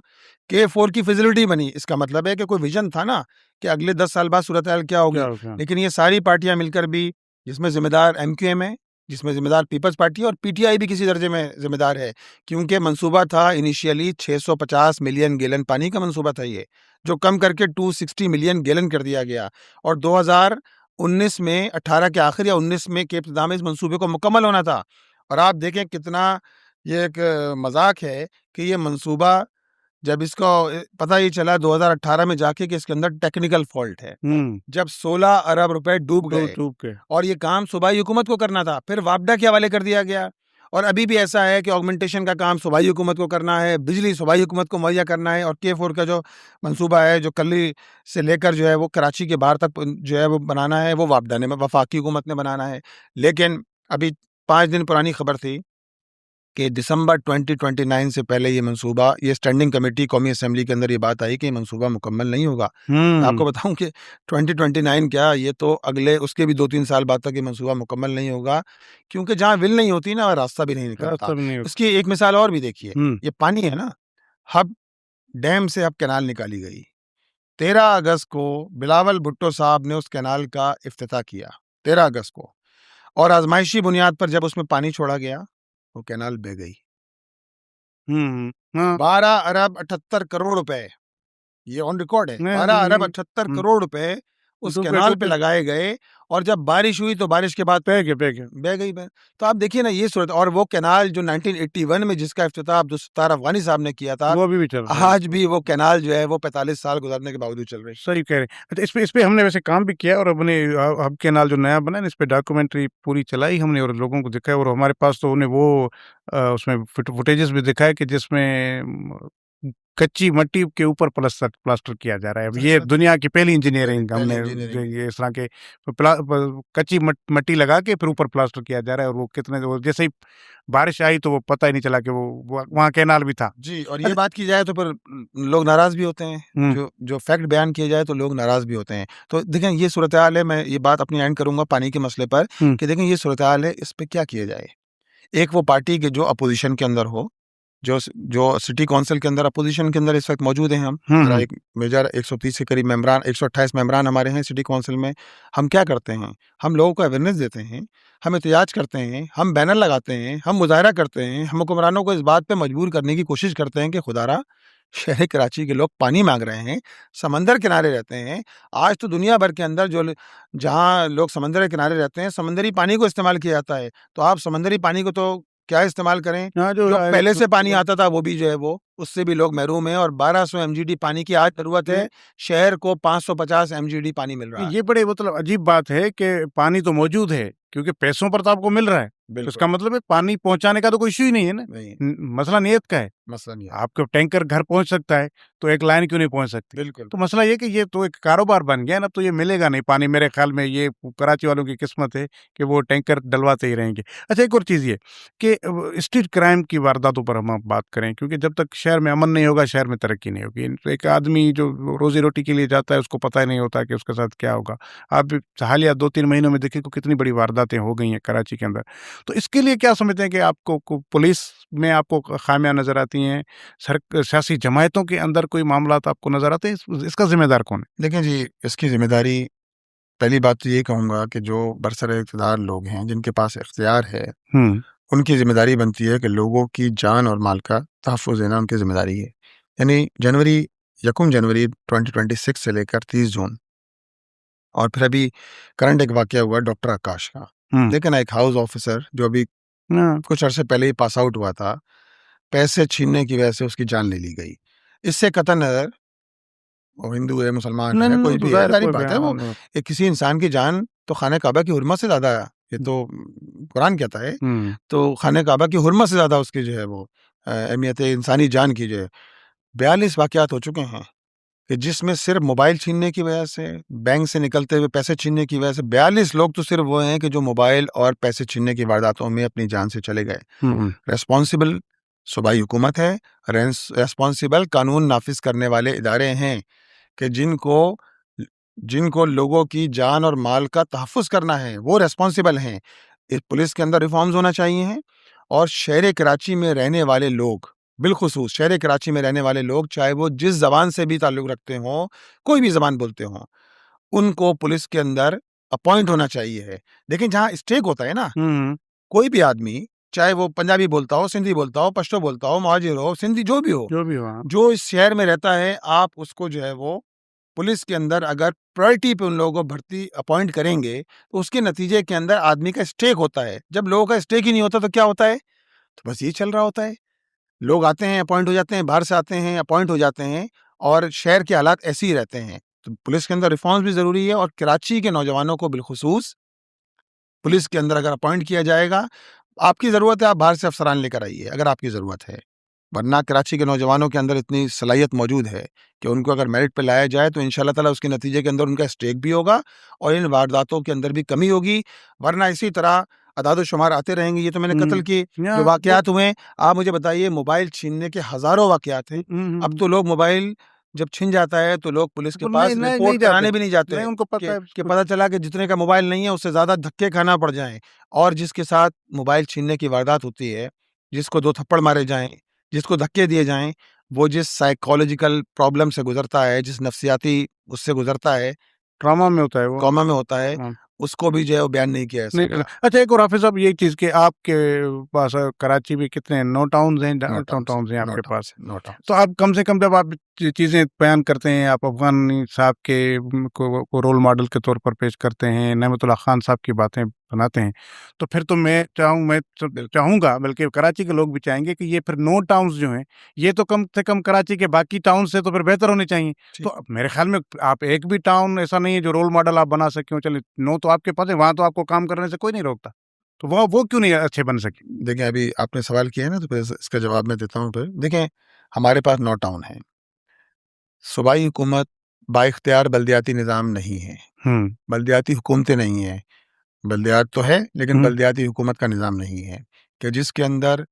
K4 की फैसिलिटी बनी। इसका मतलब है कि कोई विजन था ना कि अगले 10 साल बाद सूरत हाल क्या होगी। लेकिन ये सारी पार्टियां मिलकर भी, जिसमें जिम्मेदार MQM है, जिसमें जिम्मेदार पीपल्स पार्टी और PTI भी किसी दर्जे में जिम्मेदार है, क्योंकि मंसूबा था इनिशियली 650 मिलियन गैलन पानी का मंसूबा था ये, जो कम करके 260 मिलियन गैलन कर दिया गया। और 2019 में, 18 के आखिर या 19 में के इब्तिदा में इस मंसूबे को मुकम्मल होना था। और आप देखें कितना ये एक मजाक है कि ये मंसूबा, जब इसको पता ही चला 2018 में जाके कि इसके अंदर टेक्निकल फॉल्ट है, जब 16 अरब रुपए डूब गए और ये काम सूबाई हुकूमत को करना था, फिर वापडा के हवाले कर दिया गया। और अभी भी ऐसा है कि ऑगमेंटेशन का काम सूबाई हुकूमत को करना है, बिजली सूबाई हुकूमत को मुहैया करना है। और K4 का जो मंसूबा है, जो कल्ली से लेकर जो है वो कराची के बाहर तक जो है वो बनाना है, वो वापडा ने, वफाकी हुकूमत ने बनाना है। लेकिन अभी 5 दिन पुरानी खबर थी कि दिसंबर 2029 से पहले ये मंसूबा, ये स्टैंडिंग कमेटी कौमी असेंबली के अंदर ये बात आई कि ये मंसूबा मुकम्मल नहीं होगा। आपको बताऊं कि 2029 क्या, ये तो अगले उसके भी 2-3 साल बाद तक ये मंसूबा मुकम्मल नहीं होगा, क्योंकि जहाँ विल नहीं होती ना, रास्ता भी नहीं निकलता। उसकी एक मिसाल और भी देखिए, ये पानी है ना, हब डैम से अब कैनाल निकाली गई। 13 अगस्त को बिलावल भुट्टो साहब ने उस कैनाल का इफ्तिताह किया, 13 अगस्त को। और आजमाइशी बुनियाद पर जब उसमें पानी छोड़ा गया, वो कैनाल बह गई। 12 अरब 78 करोड़ रुपए, ये ऑन रिकॉर्ड है, 12 अरब 78 करोड़ रुपए उस कैनाल पे लगाए गए। और जब बारिश हुई तो बारिश के बाद बह गई। तो आप देखिए ना ये सूरत। और वो कैनाल जो 1981 में जिसका इफ्तिताह अब्दुल सत्तार अफगानी साहब ने किया था, वो भी चल रहा है। आज भी वो कैनाल जो है वो 45 साल गुजरने के बावजूद चल रही है। सही कह रहे हैं। अच्छा, इस पे हमने वैसे काम भी किया और अपने हब कैनाल जो नया बना, इस पे डॉक्यूमेंट्री पूरी चलाई हमने और लोगों को दिखाया। और हमारे पास तो उन्हें वो उसमें फुटेजेस भी दिखाए कि जिसमें कच्ची मट्टी के ऊपर प्लास्टर किया जा रहा है। अब ये दुनिया की पहली इंजीनियरिंग हमने ये इस तरह के कच्ची मट्टी लगा के फिर ऊपर प्लास्टर किया जा रहा है। और वो कितने, जैसे ही बारिश आई तो वो पता ही नहीं चला कि वो वहाँ कैनाल भी था जी। और ये बात की जाए तो फिर लोग नाराज भी होते हैं, जो फैक्ट बयान किए जाए तो लोग नाराज भी होते हैं। तो देखें ये सूरत हाल है। मैं ये बात अपनी एंड करूंगा पानी के मसले पर कि देखें ये सूरत हाल है, इस पे क्या किया जाए। एक वो पार्टी के जो अपोजिशन के अंदर हो, जो सिटी काउंसिल के अंदर अपोजिशन के अंदर इस वक्त मौजूद हैं हम। हमारा एक मेजर 130 के करीब मेंबरान, 128 मेंबरान हमारे हैं सिटी काउंसिल में। हम क्या करते हैं, हम लोगों को अवेयरनेस देते हैं, हम एहतजाज करते हैं, हम बैनर लगाते हैं, हम मुजाहरा करते हैं, हम हुक्मरानों को इस बात पे मजबूर करने की कोशिश करते हैं कि खुदारा शहर कराची के लोग पानी मांग रहे हैं, समंदर किनारे रहते हैं। आज तो दुनिया भर के अंदर जो जहाँ लोग समंदर के किनारे रहते हैं, समंदरी पानी को इस्तेमाल किया जाता है। तो आप समंदरी पानी को तो क्या इस्तेमाल करें, जो पहले से पानी आता था वो भी जो है वो उससे भी लोग महरूम हैं। और 1200 MGD पानी की आज जरूरत है, शहर को 550 MGD पानी मिल रहा है। ये बड़े मतलब अजीब बात है कि पानी तो मौजूद है, क्योंकि पैसों पर तो आपको मिल रहा है, तो इसका मतलब है पानी पहुंचाने का तो कोई इश्यू ही नहीं है ना, नहीं मसला नियत का है। मसला नहीं है। आपको टैंकर घर पहुंच सकता है तो एक लाइन क्यों नहीं पहुंच सकती? बिल्कुल तो मसला ये कि ये तो एक कारोबार बन गया ना, तो ये मिलेगा नहीं पानी। मेरे ख्याल में ये कराची वालों की किस्मत है कि वो टैंकर डलवाते ही रहेंगे। अच्छा, एक और चीज़ ये कि स्ट्रीट क्राइम की वारदातों पर हम बात करें, क्योंकि जब तक शहर में अमन नहीं होगा शहर में तरक्की नहीं होगी। तो एक आदमी जो रोजी रोटी के लिए जाता है उसको पता ही नहीं होता कि उसके साथ क्या होगा। आप हालिया 2-3 महीनों में देखिए कि कितनी बड़ी वारदातें हो गई हैं कराची के अंदर। तो इसके लिए क्या समझते हैं कि आपको पुलिस में आपको खामियां नजर आती हैं, सियासी जमायतों के अंदर कोई मामलात आपको नजर आते हैं? इसका जिम्मेदार कौन है? देखें जी, इसकी जिम्मेदारी पहली बात तो ये कहूँगा कि जो बरसर इक़्तिदार लोग हैं, जिनके पास इख्तियार है, उनकी ज़िम्मेदारी बनती है कि लोगों की जान और माल का तहफ़्फ़ुज़ देना उनकी ज़िम्मेदारी है। यानी यकम जनवरी 2026 से लेकर 30 जून, और फिर अभी करंट एक वाक़या हुआ डॉक्टर आकाश का। लेकिन एक हाउस ऑफिसर जो अभी कुछ अरसे पहले ही पास आउट हुआ था, पैसे छीनने की वजह से उसकी जान ले ली गई। इससे कतई नज़र वो हिंदू है, मुसलमान है, कोई भी है, ज़ाहिर बात है वो एक किसी इंसान की जान तो खाने काबा की हुर्मत से ज़्यादा है। ये तो कुरान कहता है। तो खाने काबा की हुर्मत से ज़्यादा उसकी जो है वो अहमियत है इंसानी जान की। जो है 42 वाक़यात हो चुके हैं कि जिसमें सिर्फ मोबाइल छीनने की वजह से, बैंक से निकलते हुए पैसे छीनने की वजह से 42 लोग तो सिर्फ वो हैं कि जो मोबाइल और पैसे छीनने की वारदातों में अपनी जान से चले गए। रेस्पॉन्सिबल सूबाई हुकूमत है, रेस्पॉन्सिबल कानून नाफिज करने वाले इदारे हैं कि जिनको जिनको लोगों की जान और माल का तहफ़्फ़ुज़ करना है, वो रेस्पॉन्सिबल हैं। इस पुलिस के अंदर रिफॉर्म्स होना चाहिए हैं, और शहर कराची में रहने वाले लोग, बिलखुसूस शहर कराची में रहने वाले लोग, चाहे वो जिस ज़बान से भी ताल्लुक़ रखते हों, कोई भी ज़बान बोलते हों, उनको पुलिस के अंदर अपॉइंट होना चाहिए है। लेकिन जहाँ स्टेक होता है ना, कोई भी आदमी, चाहे वो पंजाबी बोलता हो, सिंधी बोलता हो, पश्तो बोलता हो, मुहाजिर हो, सिंधी जो भी हो, जो इस शहर में रहता है, आप उसको जो है वो पुलिस के अंदर अगर प्रायोरिटी पे उन लोगों को भर्ती अपॉइंट करेंगे, तो उसके नतीजे के अंदर आदमी का स्टेक होता है। जब लोगों का स्टेक ही नहीं होता तो क्या होता है? तो बस ये चल रहा होता है। लोग आते हैं, अपॉइंट हो जाते हैं, बाहर से आते हैं, अपॉइंट हो जाते हैं, और शहर के हालात ऐसे ही रहते हैं। तो पुलिस के अंदर रिफॉर्म्स भी ज़रूरी है, और कराची के नौजवानों को बिलखुसूस पुलिस के अंदर अगर अपॉइंट किया जाएगा, आपकी ज़रूरत है, आप बाहर से अफसरान लेकर आइए अगर आपकी ज़रूरत है। वरना कराची के नौजवानों के अंदर इतनी सलाहियत मौजूद है कि उनको अगर मेरिट पे लाया जाए तो इंशाल्लाह ताला उसके नतीजे के अंदर उनका स्टेक भी होगा और इन वारदातों के अंदर भी कमी होगी। वरना इसी तरह अदाद-ओ-शुमार आते रहेंगे। ये तो मैंने कत्ल के जो वाक़यात हुए, आप मुझे बताइए, मोबाइल छीनने के हज़ारों वाक़यात हैं। अब तो लोग मोबाइल जब छिन जाता है तो लोग पुलिस के पास रिपोर्ट कराने भी नहीं जाते हैं, उनको पता है कि पता चला कि जितने का मोबाइल नहीं है उससे ज़्यादा धक्के खाना पड़ जाएँ। और जिसके साथ मोबाइल छीनने की वारदात होती है, जिसको 2 थप्पड़ मारे जाएँ, जिसको धक्के दिए जाएँ, वो जिस साइकोलॉजिकल प्रॉब्लम से गुज़रता है, जिस नफ्सियाती उससे गुज़रता है, ट्रॉमा में होता है वो। कॉमा में होता है, उसको भी जो है वो बयान नहीं किया जा सकता। अच्छा, एक और हाफिज़ साहब यही चीज़ कि आपके पास कराची में कितने 9 टाउन्स हैं, टाउन्स हैं आपके पास। तो आप कम से कम जब आप चीज़ें बयान करते हैं, आप अफ़गानी साहब के को रोल मॉडल के तौर पर पेश करते हैं, नेमतुल्लाह खान साहब की बातें बनाते हैं, तो फिर तो मैं चाहूँगा, बल्कि कराची के लोग भी चाहेंगे कि ये फिर 9 टाउन्स जो हैं, ये तो कम से कम कराची के बाकी टाउन से तो फिर बेहतर होने चाहिए। तो मेरे ख्याल में आप एक भी टाउन ऐसा नहीं है जो रोल मॉडल आप बना सकें। चलिए 9 तो आपके पास है, वहाँ तो आपको काम करने से कोई नहीं रोकता, तो वो क्यों नहीं अच्छे बन सके? देखिए, अभी आपने सवाल किया है ना, तो फिर इसका जवाब मैं देता हूँ। फिर देखें, हमारे पास 9 टाउन हैं। सूबाई हुकूमत बाइख्तियार बल्दियाती निज़ाम नहीं है, बल्दियाती हुकूमतें नहीं हैं। बल्दियात तो है, लेकिन बल्दियाती हुकूमत का निज़ाम नहीं है कि जिसके अंदर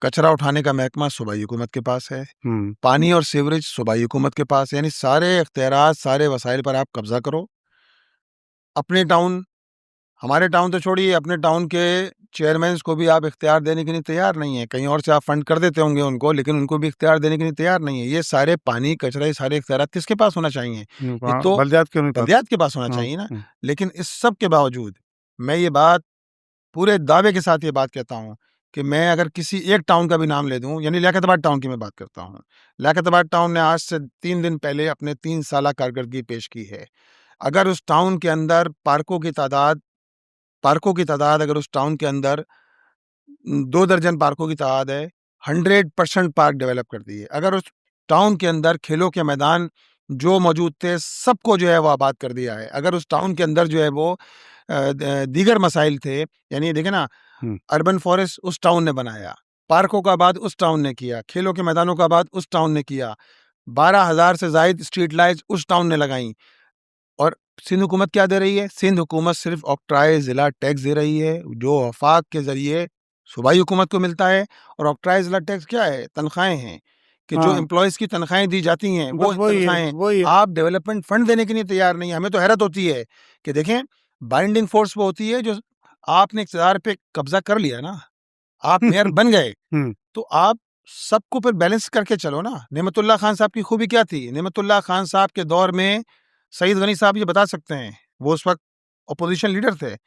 कचरा उठाने का महकमा सूबाई हुकूमत के पास है, पानी और सीवरेज सूबाई हुकूमत के पास है। यानी सारे इख्तियारात, सारे वसाइल पर आप कब्जा करो। अपने टाउन, हमारे टाउन तो छोड़िए, अपने टाउन के चेयरमैन्स को भी आप इख्तियार देने के लिए तैयार नहीं है। कहीं और से आप फंड कर देते होंगे उनको, लेकिन उनको भी इख्तियार देने के लिए तैयार नहीं है। ये सारे पानी, कचरा, ये सारे इख्तियारात किसके पास होना चाहिए? ये तो बल्दियात के पास होना चाहिए ना। लेकिन इस सब के बावजूद मैं ये बात पूरे दावे के साथ ये बात कहता हूँ कि मैं अगर किसी एक टाउन का भी नाम ले दूँ, यानी लियाकताबाद टाउन की मैं बात करता हूँ। लियाकताबाद टाउन ने आज से 3 दिन पहले अपने 3 साला कारकर्दगी पेश की है। अगर उस टाउन के अंदर पार्कों की तादाद अगर उस टाउन के अंदर 2 दर्जन पार्कों की तादाद है, 100% पार्क डेवलप कर दिए। अगर उस टाउन के अंदर खेलों के मैदान जो मौजूद थे, सबको जो है वो आबाद कर दिया है। अगर उस टाउन के अंदर जो है वो दीगर मसाइल थे, यानी देखें ना, अर्बन फॉरेस्ट उस टाउन ने बनाया, पार्कों का आबाद उस टाउन ने किया, खेलों के मैदानों का आबाद उस टाउन ने किया, 12,000 से जायद स्ट्रीट लाइट्स उस टाउन ने लगाई। और सिंध हुकूमत क्या दे रही है? सिंध हुकूमत सिर्फ ऑक्ट्राई ज़िला टैक्स दे रही है, जो वफाक के ज़रिए सूबाई हुकूमत को मिलता है। और ऑक्ट्राई ज़िला टैक्स क्या है? तनख्वाहें हैं, कि जो एम्प्लॉयज़ की तनख्वाहें दी जाती हैं वो तनख्वाहें। आप डेवलपमेंट फंड देने के लिए तैयार नहीं। हमें तो हैरत होती है कि देखें, बाइंडिंग फोर्स वो होती है जो आपने इक़्तिदार पे कब्जा कर लिया ना, आप मेयर बन गए, तो आप सबको फिर बैलेंस करके चलो ना। नेमतुल्लाह खान साहब की खूबी क्या थी? नेमतुल्लाह खान साहब के दौर में सईद गनी साहब ये बता सकते हैं, वो उस वक्त अपोजिशन लीडर थे।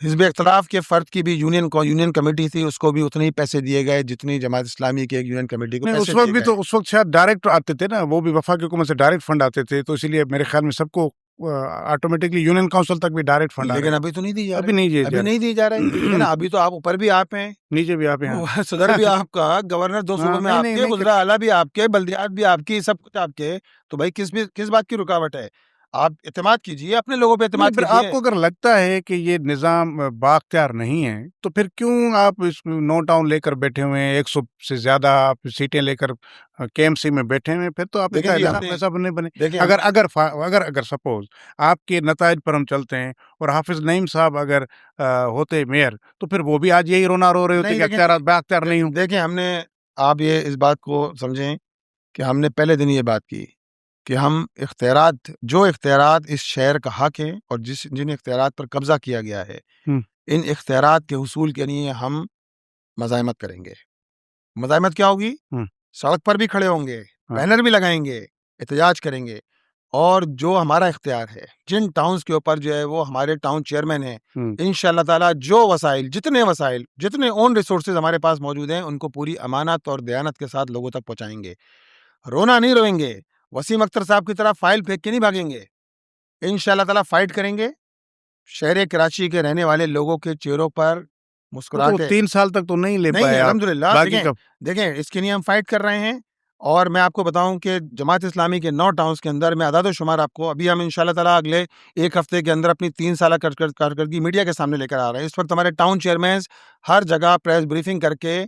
हिज़्ब इख्तिलाफ के फ़र्द की भी यूनियन कमेटी थी, उसको भी उतने ही पैसे दिए गए जितनी जमात इस्लामी की एक यूनियन कमेटी को पैसे उस वक्त दिए भी गए। तो उस वक्त शायद डायरेक्ट आते थे ना, वो भी वफाक हुकूमत से डायरेक्ट फंड आते थे, तो इसीलिए मेरे ख्याल में सबको ऑटोमेटिकली यूनियन काउंसिल तक भी डायरेक्ट फंड आ रहे लेकिन हैं। अभी तो नहीं दी जा अभी रही, नहीं दिए जा अभी रहे। नहीं दी जा रही है ना। अभी तो आप ऊपर भी आप हैं, नीचे भी आप यहाँ सदर भी आपका, गवर्नर 2 सूबों में नहीं नहीं आपके, नहीं गुजरा आला भी आपके, बल्दियात भी आपकी, सब कुछ आपके। तो भाई किस बात की रुकावट है? आप एतमाद कीजिए, अपने लोगों पे नहीं, एतमाद फिर कीजिए। आपको अगर लगता है कि ये निज़ाम बाख्तियार नहीं है, तो फिर क्यों आप इस नो टाउन लेकर बैठे हुए हैं? 100 से ज़्यादा आप सीटें लेकर केएमसी में बैठे हुए हैं, फिर तो आप देखें इसका जी, निज़ाम हमने ऐसा नहीं बने। देखिए अगर अगर अगर सपोज आपके नताइज पर हम चलते हैं और हाफिज नईम साहब अगर होते मेयर, तो फिर वो भी आज यही रोना रो रहे होते नहीं कि अख्तियार बाख्तियार नहीं हूँ। देखिए हमने, आप ये इस बात को समझें कि हमने पहले दिन ये बात की कि हम जो इख्तियारात इस शहर का हक है और जिन इख्तियारात पर कब्जा किया गया है, इन इख्तियारात के हुसूल के लिए हम मज़ाहमत करेंगे। मज़ाहमत क्या होगी? सड़क पर भी खड़े होंगे, बैनर भी लगाएंगे, एहतजाज करेंगे। और जो हमारा इख्तियार है, जिन टाउन्स के ऊपर जो है वो हमारे टाउन चेयरमैन हैं, इंशाअल्लाह ताला जो जितने ओन रिसोर्सेज हमारे पास मौजूद हैं, उनको पूरी अमानत और दयानत के साथ लोगों तक पहुंचाएंगे। रोना नहीं रोएंगे, वसीम अख्तर साहब की तरह फाइल फेंक के नहीं भागेंगे। इंशाअल्लाह ताला फाइट करेंगे। शहर कराची के रहने वाले लोगों के चेहरों पर मुस्कुराहटें 3 साल तक तो नहीं ले नहीं, पाए आप। अल्हम्दुलिल्लाह। बाकी कब देखें, इसके लिए हम फाइट कर रहे हैं। और मैं आपको बताऊं कि जमात इस्लामी के 9 टाउन्स के अंदर, मैं आदाद-ओ-शुमार आपको, अभी हम इंशाअल्लाह ताला अगले 1 हफ्ते के अंदर अपनी 3 साला कारकर्दगी मीडिया के सामने लेकर आ रहे हैं। इस वक्त हमारे टाउन चेयरमैन हर जगह प्रेस ब्रीफिंग करके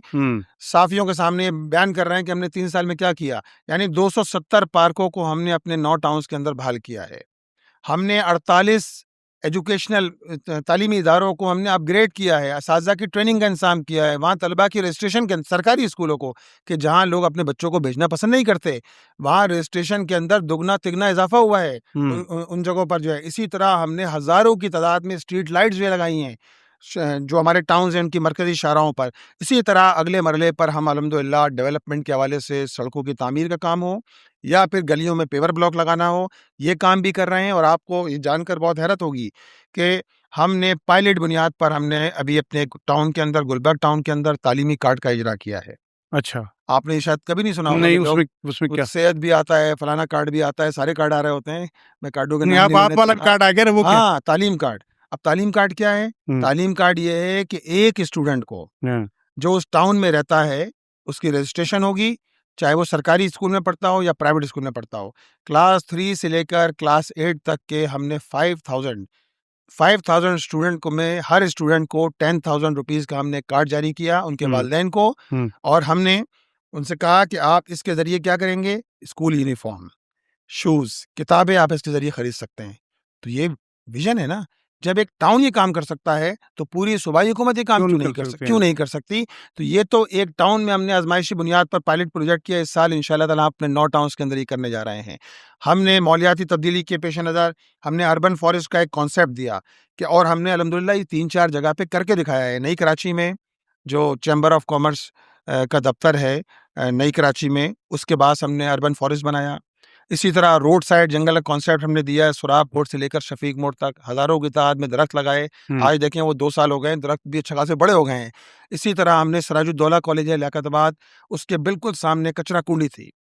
साफियों के सामने बयान कर रहे हैं कि हमने 3 साल में क्या किया। यानी 270 पार्कों को हमने अपने 9 टाउन्स के अंदर बहाल किया है। हमने 48 एजुकेशनल तालीमी इदारों को हमने अपग्रेड किया है, असातिज़ा की ट्रेनिंग का इंतज़ाम किया है। वहाँ तलबा की रजिस्ट्रेशन के सरकारी स्कूलों को, कि जहाँ लोग अपने बच्चों को भेजना पसंद नहीं करते, वहाँ रजिस्ट्रेशन के अंदर दुगना तिगना इजाफा हुआ है उन जगहों पर जो है। इसी तरह हमने हज़ारों की तादाद में स्ट्रीट लाइट्स जो लगाई हैं जो हमारे टाउन्स हैं उनकी मरकज़ी शाहराहों पर। इसी तरह अगले मरले पर हम अल्हम्दुलिल्लाह डेवलपमेंट के हवाले से सड़कों की तामीर का काम हो या फिर गलियों में पेवर ब्लॉक लगाना हो, ये काम भी कर रहे हैं। और आपको ये जानकर बहुत हैरत होगी कि हमने पायलट बुनियाद पर हमने अभी अपने टाउन के अंदर, गुलबर्ग टाउन के अंदर, तालीमी कार्ड का इजरा किया है। अच्छा, आपने ये शायद कभी नहीं सुना होगा। नहीं, लोग उसमें क्या? सेहत भी आता है, फलाना कार्ड भी आता है, सारे कार्ड आ रहे होते हैं। मैं कार्डों के नहीं, नाम आप नहीं वाला लेने, कार्ड आ गया ना, वो क्या? हाँ, तालीम कार्ड। अब तालीम कार्ड क्या है? तालीम कार्ड ये है कि एक स्टूडेंट को जो उस टाउन में रहता है, उसकी रजिस्ट्रेशन होगी, चाहे वो सरकारी स्कूल में पढ़ता हो या प्राइवेट स्कूल में पढ़ता हो। क्लास 3 से लेकर क्लास 8 तक के हमने 5,000 स्टूडेंट को, में हर स्टूडेंट को 10,000 रुपीज़ का हमने कार्ड जारी किया उनके वालिदैन को। और हमने उनसे कहा कि आप इसके ज़रिए क्या करेंगे? स्कूल यूनिफॉर्म, शूज़, किताबें आप इसके ज़रिए खरीद सकते हैं। तो ये विज़न है ना। जब एक टाउन ये काम कर सकता है, तो पूरी सूबाई हुकूमत ये काम क्यों नहीं कर सकती? तो ये तो एक टाउन में हमने आज़माइशी बुनियाद पर पायलट प्रोजेक्ट किया। इस साल इंशाअल्लाह ताला अपने 9 टाउन्स के अंदर ये करने जा रहे हैं। हमने मौलियाती तब्दीली के पेश नज़र हमने अर्बन फॉरेस्ट का एक कॉन्सेप्ट दिया कि, और हमने अल्हम्दुलिल्लाह ये 3-4 जगह पे करके दिखाया है। नई कराची में जो चैम्बर ऑफ कॉमर्स का दफ्तर है नई कराची में, उसके बाद हमने अर्बन फॉरेस्ट बनाया। इसी तरह रोड साइड जंगल का कॉन्सेप्ट हमने दिया है। सुराब मोड़ से लेकर शफीक मोड़ तक हज़ारों की तादाद में दरख्त लगाए। आज देखें वो 2 साल हो गए, दरख्त भी अच्छे खासे बड़े हो गए हैं। इसी तरह हमने सिराजुद्दौला कॉलेज है लियाकताबाद, उसके बिल्कुल सामने कचरा कुंडी थी,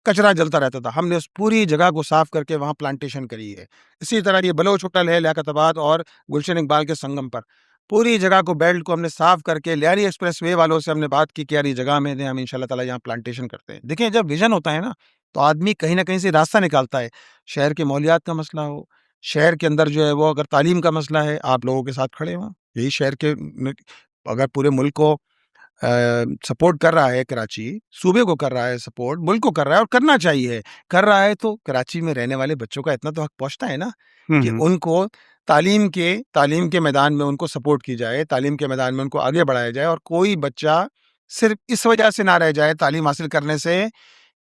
कचरा जलता रहता था। हमने उस पूरी जगह को साफ करके वहाँ प्लांटेशन करी है। इसी तरह ये बलोच होटल है लियाकताबाद और गुलशन इकबाल के संगम पर, पूरी जगह को, बेल्ट को हमने साफ करके, लियारी एक्सप्रेस वे वालों से हमने बात की कि यार ये जगह में दें, हम इंशाल्लाह ताला यहाँ प्लांटेशन करते हैं। देखिए, जब विजन होता है ना, तो आदमी कहीं ना कहीं से रास्ता निकालता है। शहर के माहौलियात का मसला हो, शहर के अंदर जो है वो अगर तालीम का मसला है, आप लोगों के साथ खड़े हों। यही शहर के अगर पूरे मुल्क को सपोर्ट कर रहा है कराची, सूबे को कर रहा है सपोर्ट, मुल्क को कर रहा है और करना चाहिए, कर रहा है, तो कराची में रहने वाले बच्चों का इतना तो हक पहुंचता है ना कि उनको तालीम के मैदान में उनको सपोर्ट की जाए, तालीम के मैदान में उनको आगे बढ़ाया जाए, और कोई बच्चा सिर्फ इस वजह से ना रह जाए तालीम हासिल करने से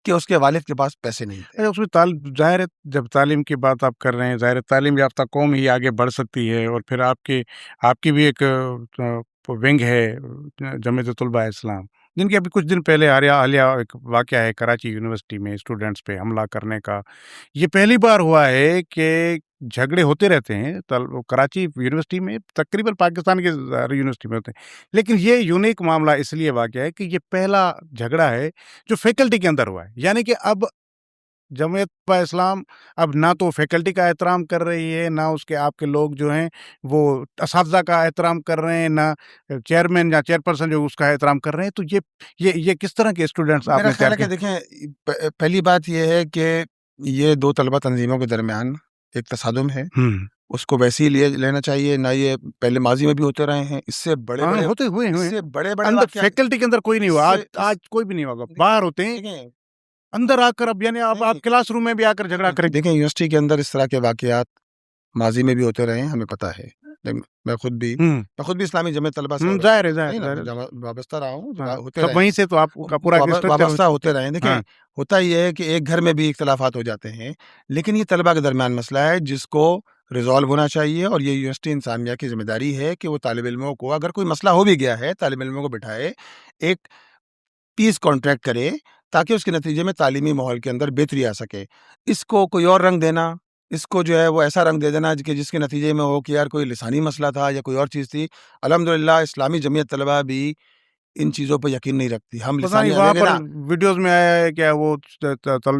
कि उसके वालिद के पास पैसे नहीं थे। उसमें ज़ाहिर है, जब तालीम की बात आप कर रहे हैं, ज़ाहिर है तालीम याफ्ता कौम ही आगे बढ़ सकती है। और फिर आपकी भी एक विंग है जमीयत तुलबा इस्लाम, जिनके अभी कुछ दिन पहले हालिया एक वाक़या है कराची यूनिवर्सिटी में स्टूडेंट्स पे हमला करने का। ये पहली बार हुआ है कि झगड़े होते रहते हैं कराची यूनिवर्सिटी में, तकरीबन पाकिस्तान के सारी यूनिवर्सिटी में होते हैं, लेकिन ये यूनिक मामला इसलिए वाक़या है कि ये पहला झगड़ा है जो फैकल्टी के अंदर हुआ है। यानी कि अब जमीयत इस्लाम अब ना तो फैकल्टी का एहतराम कर रही है, ना उसके आपके लोग जो हैं वो असातिज़ा का एहतराम कर रहे हैं, ना चेयरमैन या चेयरपर्सन जो उसका एहतराम कर रहे हैं। तो ये किस तरह के स्टूडेंट्स मेरा आपने ख्याल तैयार है कि किए? देखें, पहली बात ये है कि ये 2 तलबा तंजीमों के दरमियान एक तसादुम है, उसको वैसे ही लेना चाहिए ना। ये पहले माजी में भी होते रहे हैं, इससे हाँ, बड़े-बड़े होते हुए हैं। इससे बड़े-बड़े अंदर वाक़यात फैकल्टी के अंदर कोई नहीं हुआ, इससे आज इस कोई भी नहीं होगा, बाहर होते हैं, देखें अंदर आकर अब यानी आप नहीं, क्लासरूम में भी आकर झगड़ा करें। देखें यूनिवर्सिटी के अंदर इस तरह के वाक़यात माजी में भी होते रहे हैं, हमें पता है। लेकिन मैं खुद भी इस्लामी जमीयत तलबा से ज़ाहिर है, नहीं ना, ज़ाहिर है। वाबस्ता रहा हूँ, हाँ, होते सब रहे वहीं हैं, से तो आपका पूरा एक स्ट्रक्चर वाबस्ता होते रहे हैं। देखें, हाँ। होता ये है कि एक घर में भी इख्तिलाफात हो जाते हैं, लेकिन ये तलबा के दरमियान मसला है जिसको रिज़ॉल्व होना चाहिए, और ये यूनिवर्सिटी इंसानिया की ज़िम्मेदारी है कि वो तालिब इल्मों को, अगर कोई मसला हो भी गया है, तालिब इल्मों को बिठाए, एक पीस कॉन्ट्रैक्ट करे, ताकि उसके नतीजे में तालीमी माहौल के अंदर बेहतरी आ सके। इसको कोई और रंग देना, इसको जो है वो ऐसा रंग दे देना कि जिसके नतीजे में हो कि यार कोई लिसानी मसला था या कोई और चीज़ थी। अल्हम्दुलिल्लाह इस्लामी जमीयत तलबा भी इन चीज़ों पे यकीन नहीं रखती। हम पता नहीं लिसानी वहाँ देखें पर ना, वीडियोस में आया है क्या, वो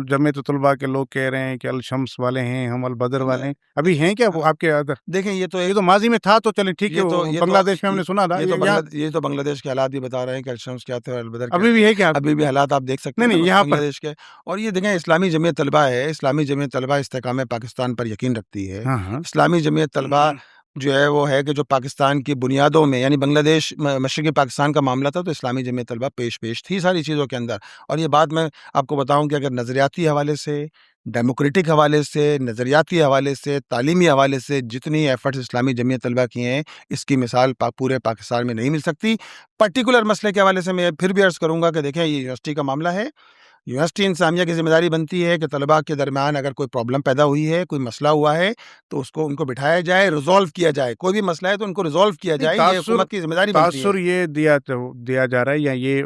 जमीयत तुलबा के लोग कह रहे हैं कि अल शम्स वाले हैं, हम अल बदर वाले हैं। अभी हैं क्या वो आपके अदर? देखें ये तो ये तो माजी में था, तो चलें ठीक है, ये तो वो ये तो बांग्लादेश में हमने सुना था। यहाँ ये तो बांग्लादेश के हालात भी बता रहे हैं कि अल-शम्स क्या थे और अल-बदर क्या अभी भी थे। है क्या? अभी भी हालात आप देख सकते नहीं हैं नहीं, ना यहाँ पर बांग्लादेश के। और ये देखें, इस्लामी जमीयत तलबा है, इस्लामी जमीयत तलबा इस्तेकाम पाकिस्तान पर यकीन रखती है। हाँ हाँ। इस्लामी जमीयत तलबा जो है वो है कि जो पाकिस्तान की बुनियादों में, यानी बांग्लादेश मशरक़ी पाकिस्तान का मामला था, तो इस्लामी जमीयत तलबा पेश थी सारी चीज़ों के अंदर। और ये बात मैं आपको बताऊं कि अगर नज़रियाती हवाले से, डेमोक्रेटिक हवाले से, नज़रियाती हवाले से, तालीमी हवाले से जितनी एफर्ट्स इस्लामी जमीयत तलबा की हैं, इसकी मिसाल पूरे पाकिस्तान में नहीं मिल सकती। पर्टिकुलर मसले के हवाले से मैं फिर भी अर्ज़ करूँगा कि देखें, ये यूनिवर्सिटी का मामला है। यूनिवर्सिटी इंसामिया की ज़िम्मेदारी बनती है कि तलबा के दरमियान अगर कोई प्रॉब्लम पैदा हुई है, कोई मसला हुआ है, तो उनको बिठाया जाए, रिज़ॉल्व किया जाए। कोई भी मसला है तो उनको रिज़ॉल्व किया जाए, ये हुकूमत की ज़िम्मेदारी बनती है। तासुर ये दिया जा रहा है, या ये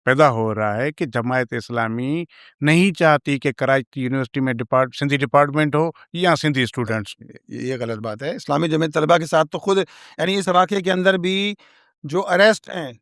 पैदा हो रहा है कि जमायत इस्लामी नहीं चाहती कि कराची यूनिवर्सिटी में सिंधी डिपार्टमेंट हो या सिंधी स्टूडेंट्स। ये गलत बात है। इस्लामी जमीयत तलबा के साथ तो खुद, यानी इस वाक़े के अंदर भी जो अरेस्ट हैं,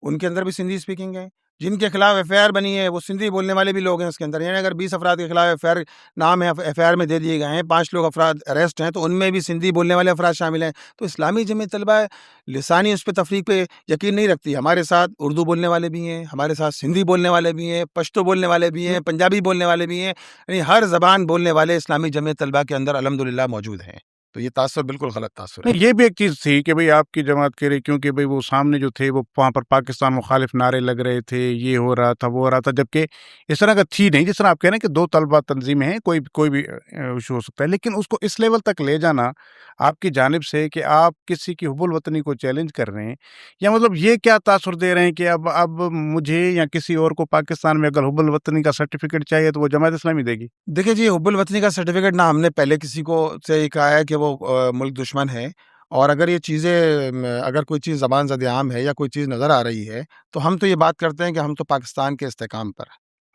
उनके अंदर भी सिंधी स्पीकिंग है। जिनके खिलाफ एफआईआर बनी है, वो सिंधी बोलने वाले भी लोग हैं उसके अंदर। यानी अगर 20 अफराद के खिलाफ एफआईआर नाम है, एफआईआर में दे दिए गए हैं, 5 लोग अफराद अरेस्ट हैं, तो उनमें भी सिंधी बोलने वाले अफराद शामिल हैं। तो इस्लामी जमीयत तलबा लिसानी उस पे तफरीक पे यकीन नहीं रखती। हमारे साथ उर्दू बोलने वाले भी हैं, हमारे साथ सिंधी बोलने वाले भी हैं, पश्तो बोलने वाले भी हैं, पंजाबी बोलने वाले भी हैं। यानी हर ज़बान बोलने वाले इस्लामी जमीयत तलबा के अंदर अल्हम्दुलिल्लाह मौजूद हैं। तो ये तासुर बिल्कुल गलत तासुर है। नहीं, ये भी एक चीज़ थी कि भाई आपकी जमात कह रही, क्योंकि भाई वो सामने जो थे वो वहाँ पर पाकिस्तान मुखालिफ नारे लग रहे थे, ये हो रहा था, वो हो रहा था, जबकि इस तरह का थी नहीं। जिस तरह आप कह रहे हैं कि 2 तलबा तंजीमें हैं, कोई भी इशू हो सकता है, लेकिन उसको इस लेवल तक ले जाना आपकी जानिब से कि आप किसी की हुब्बुल वतनी को चैलेंज कर रहे हैं, या मतलब ये क्या तासुर दे रहे हैं कि अब मुझे या किसी और को पाकिस्तान में अगर हुब्बुल वतनी का सर्टिफिकेट चाहिए तो वो जमात इस्लामी देगी? देखिए जी, हुब्बुल वतनी का सर्टिफिकेट ना हमने पहले किसी को से कहा है कि वो मुल्क दुश्मन है। और अगर ये चीज़ें, अगर कोई चीज़ ज़बान ज़द-ए-आम है या कोई चीज़ नज़र आ रही है, तो हम तो ये बात करते हैं कि हम तो पाकिस्तान के इस्तेकाम पर,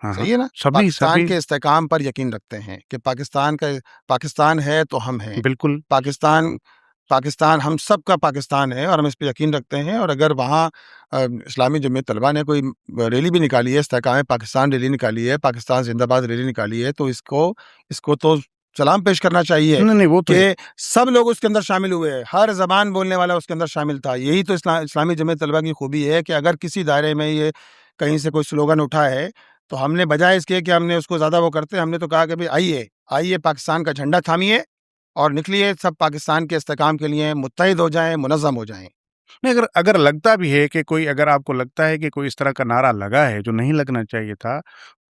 हाँ हाँ, सही है ना? सभी पाकिस्तान सभी के इस्तेकाम पर यकीन रखते हैं कि पाकिस्तान है तो हम हैं। बिल्कुल। पाकिस्तान पाकिस्तान हम सब का पाकिस्तान है, और हम इस पे यकीन रखते हैं। और अगर वहाँ इस्लामी जमीयत तलबा ने कोई रैली भी निकाली है, इस्तेकाम पाकिस्तान रैली निकाली है, पाकिस्तान जिंदाबाद रैली निकाली है, तो इसको तो सलाम पेश करना चाहिए नहीं नहीं, वो तो कि सब लोग उसके अंदर शामिल हुए हैं, हर ज़बान बोलने वाला उसके अंदर शामिल था। यही तो इस्लामी जमीयत तलबा की खूबी है कि अगर किसी दायरे में ये कहीं से कोई स्लोगन उठा है, तो हमने बजाय इसके कि हमने उसको ज़्यादा वो करते, हमने तो कहा कि भाई आइए पाकिस्तान का झंडा थामिए और निकलिए सब पाकिस्तान के इस्तेकाम के लिए मुत्तहिद हो जाएं, मुनज़्ज़म हो जाएं। नहीं, अगर अगर लगता भी है कि कोई, अगर आपको लगता है कि कोई इस तरह का नारा लगा है जो नहीं लगना चाहिए था,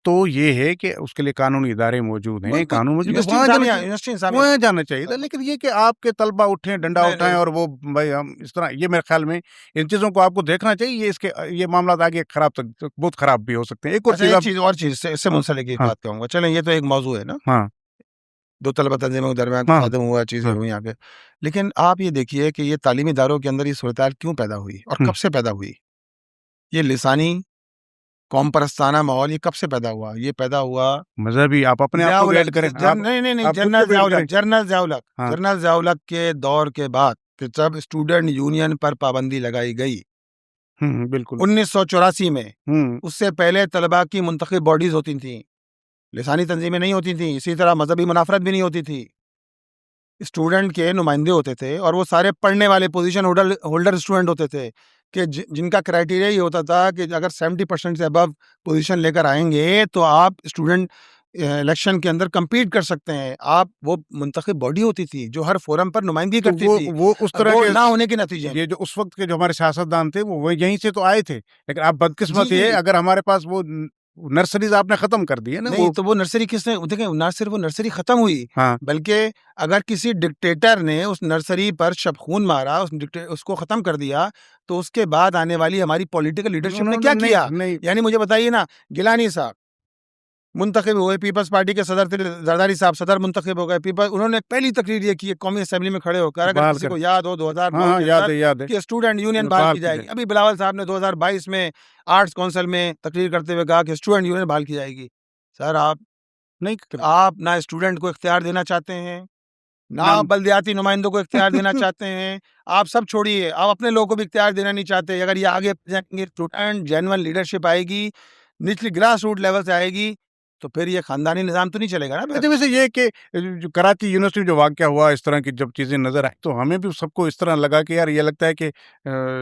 तो ये है कि उसके लिए कानूनी इदारे मौजूद हैं, बिल्कुल, कानून मौजूद है, यूनिवर्सिटी वहाँ जाना इंतज़ामिया चाहिए, यूनिवर्सिटी इंतज़ामिया वहाँ जाना चाहिए था। लेकिन ये कि आपके तलबा उठें, डंडा नहीं, उठाएँ नहीं। और वो भाई हम इस तरह, ये मेरे ख्याल में इन चीज़ों को आपको देखना चाहिए। ये इसके ये मामलात आगे खराब तक बहुत खराब भी हो सकते हैं। एक और अच्छा, चीज़ एक आप चीज़ और चीज़ इससे मुंसलिक एक हाँ, बात कहूँगा। चलें, ये तो एक मौज़ू है ना, हाँ, 2 तलबा तंज़ीमों के दरमियान हाँ, तसादम हुआ, चीज़ें हाँ, हुई आगे। लेकिन आप ये देखिए कि ये तालीमी इदारों के अंदर ये सूरत-ए-हाल क्यों पैदा हुई और हुँ, कब से पैदा हुई? ये लिसानी, कौम परस्ताना माहौल ये कब से पैदा हुआ? ये पैदा हुआ मज़हबी आप अपने आप को भी ज़िया-उल-हक ऐड करें, जन नहीं, नहीं, नहीं, आप खुद को भी ऐड करें। हाँ, जनरल ज़िया-उल-हक के दौर के बाद कि जब स्टूडेंट यूनियन पर पाबंदी लगाई गई हुँ, बिल्कुल। 1984 में। हुँ, उससे पहले तलबा की मुंतखब बॉडीज़ होती थीं, लिसानी तंज़ीमें नहीं होती थीं, इसी तरह मज़हबी मुनाफ़रत भी नहीं होती थी। स्टूडेंट के नुमाइंदे होते थे और वो सारे पढ़ने वाले पोजीशन होल्डर होल्डर स्टूडेंट होते थे कि जिनका क्राइटेरिया ये होता था कि अगर 70% से अबव पोजीशन लेकर आएंगे तो आप स्टूडेंट इलेक्शन के अंदर compete कर सकते हैं। आप वो मुंतखब बॉडी होती थी जो हर फोरम पर नुमाइंदगी तो करती थी। वो उस तरह वो के ना होने के नतीजे में ये जो उस वक़्त के जो हमारे सियासतदान थे वो यहीं से तो आए थे। लेकिन आप जी, बदकिस्मत ये है, जी। अगर हमारे पास वो नर्सरीज़ आपने ख़त्म कर दी है ना नहीं, वो। तो वो नर्सरी किसने देखिए, ना सिर्फ वो नर्सरी खत्म हुई, हाँ, बल्कि अगर किसी डिक्टेटर ने उस नर्सरी पर शबख़ून मारा, उसको खत्म कर दिया, तो उसके बाद आने वाली हमारी पॉलिटिकल लीडरशिप ने क्या नहीं, किया? नहीं, यानी मुझे बताइए ना, गिलानी साहब मुंतखब हुए, पीपल्स पार्टी के सदर थे, जरदारी साहब सदर मुंतखब हो गए। उन्होंने पहली तकरीर ये की कौमी असेंबली में खड़े होकर, अगर बहाल किसी कर को याद हो हाँ, 2009 हाँ, के याद अंदर है, याद है। कि स्टूडेंट यूनियन बहाल बहाल की की जाएगी। जाए। अभी बिलावल साहब ने 2022 में आर्ट्स काउंसिल में तकरीर करते हुए कहा कि स्टूडेंट यूनियन बहाल की जाएगी। सर, नहीं, आप ना स्टूडेंट को इख्तियार देना चाहते हैं, ना आप नाम बल्दियाती नुमाइंदों को इख्तियार देना चाहते हैं। आप सब छोड़िए, आप अपने लोगों को भी इख्तियार देना नहीं चाहते। अगर ये आगे जाएँगे, स्टूडेंट जेन्युइन लीडरशिप आएगी, निचली ग्रास रूट लेवल से आएगी, तो फिर ये खानदानी निज़ाम तो नहीं चलेगा ना फिर। अच्छा, वैसे ये कि जो कराची यूनिवर्सिटी में जो वाक़या हुआ, इस तरह की जब चीज़ें नज़र आई, तो हमें भी सबको इस तरह लगा कि यार ये लगता है कि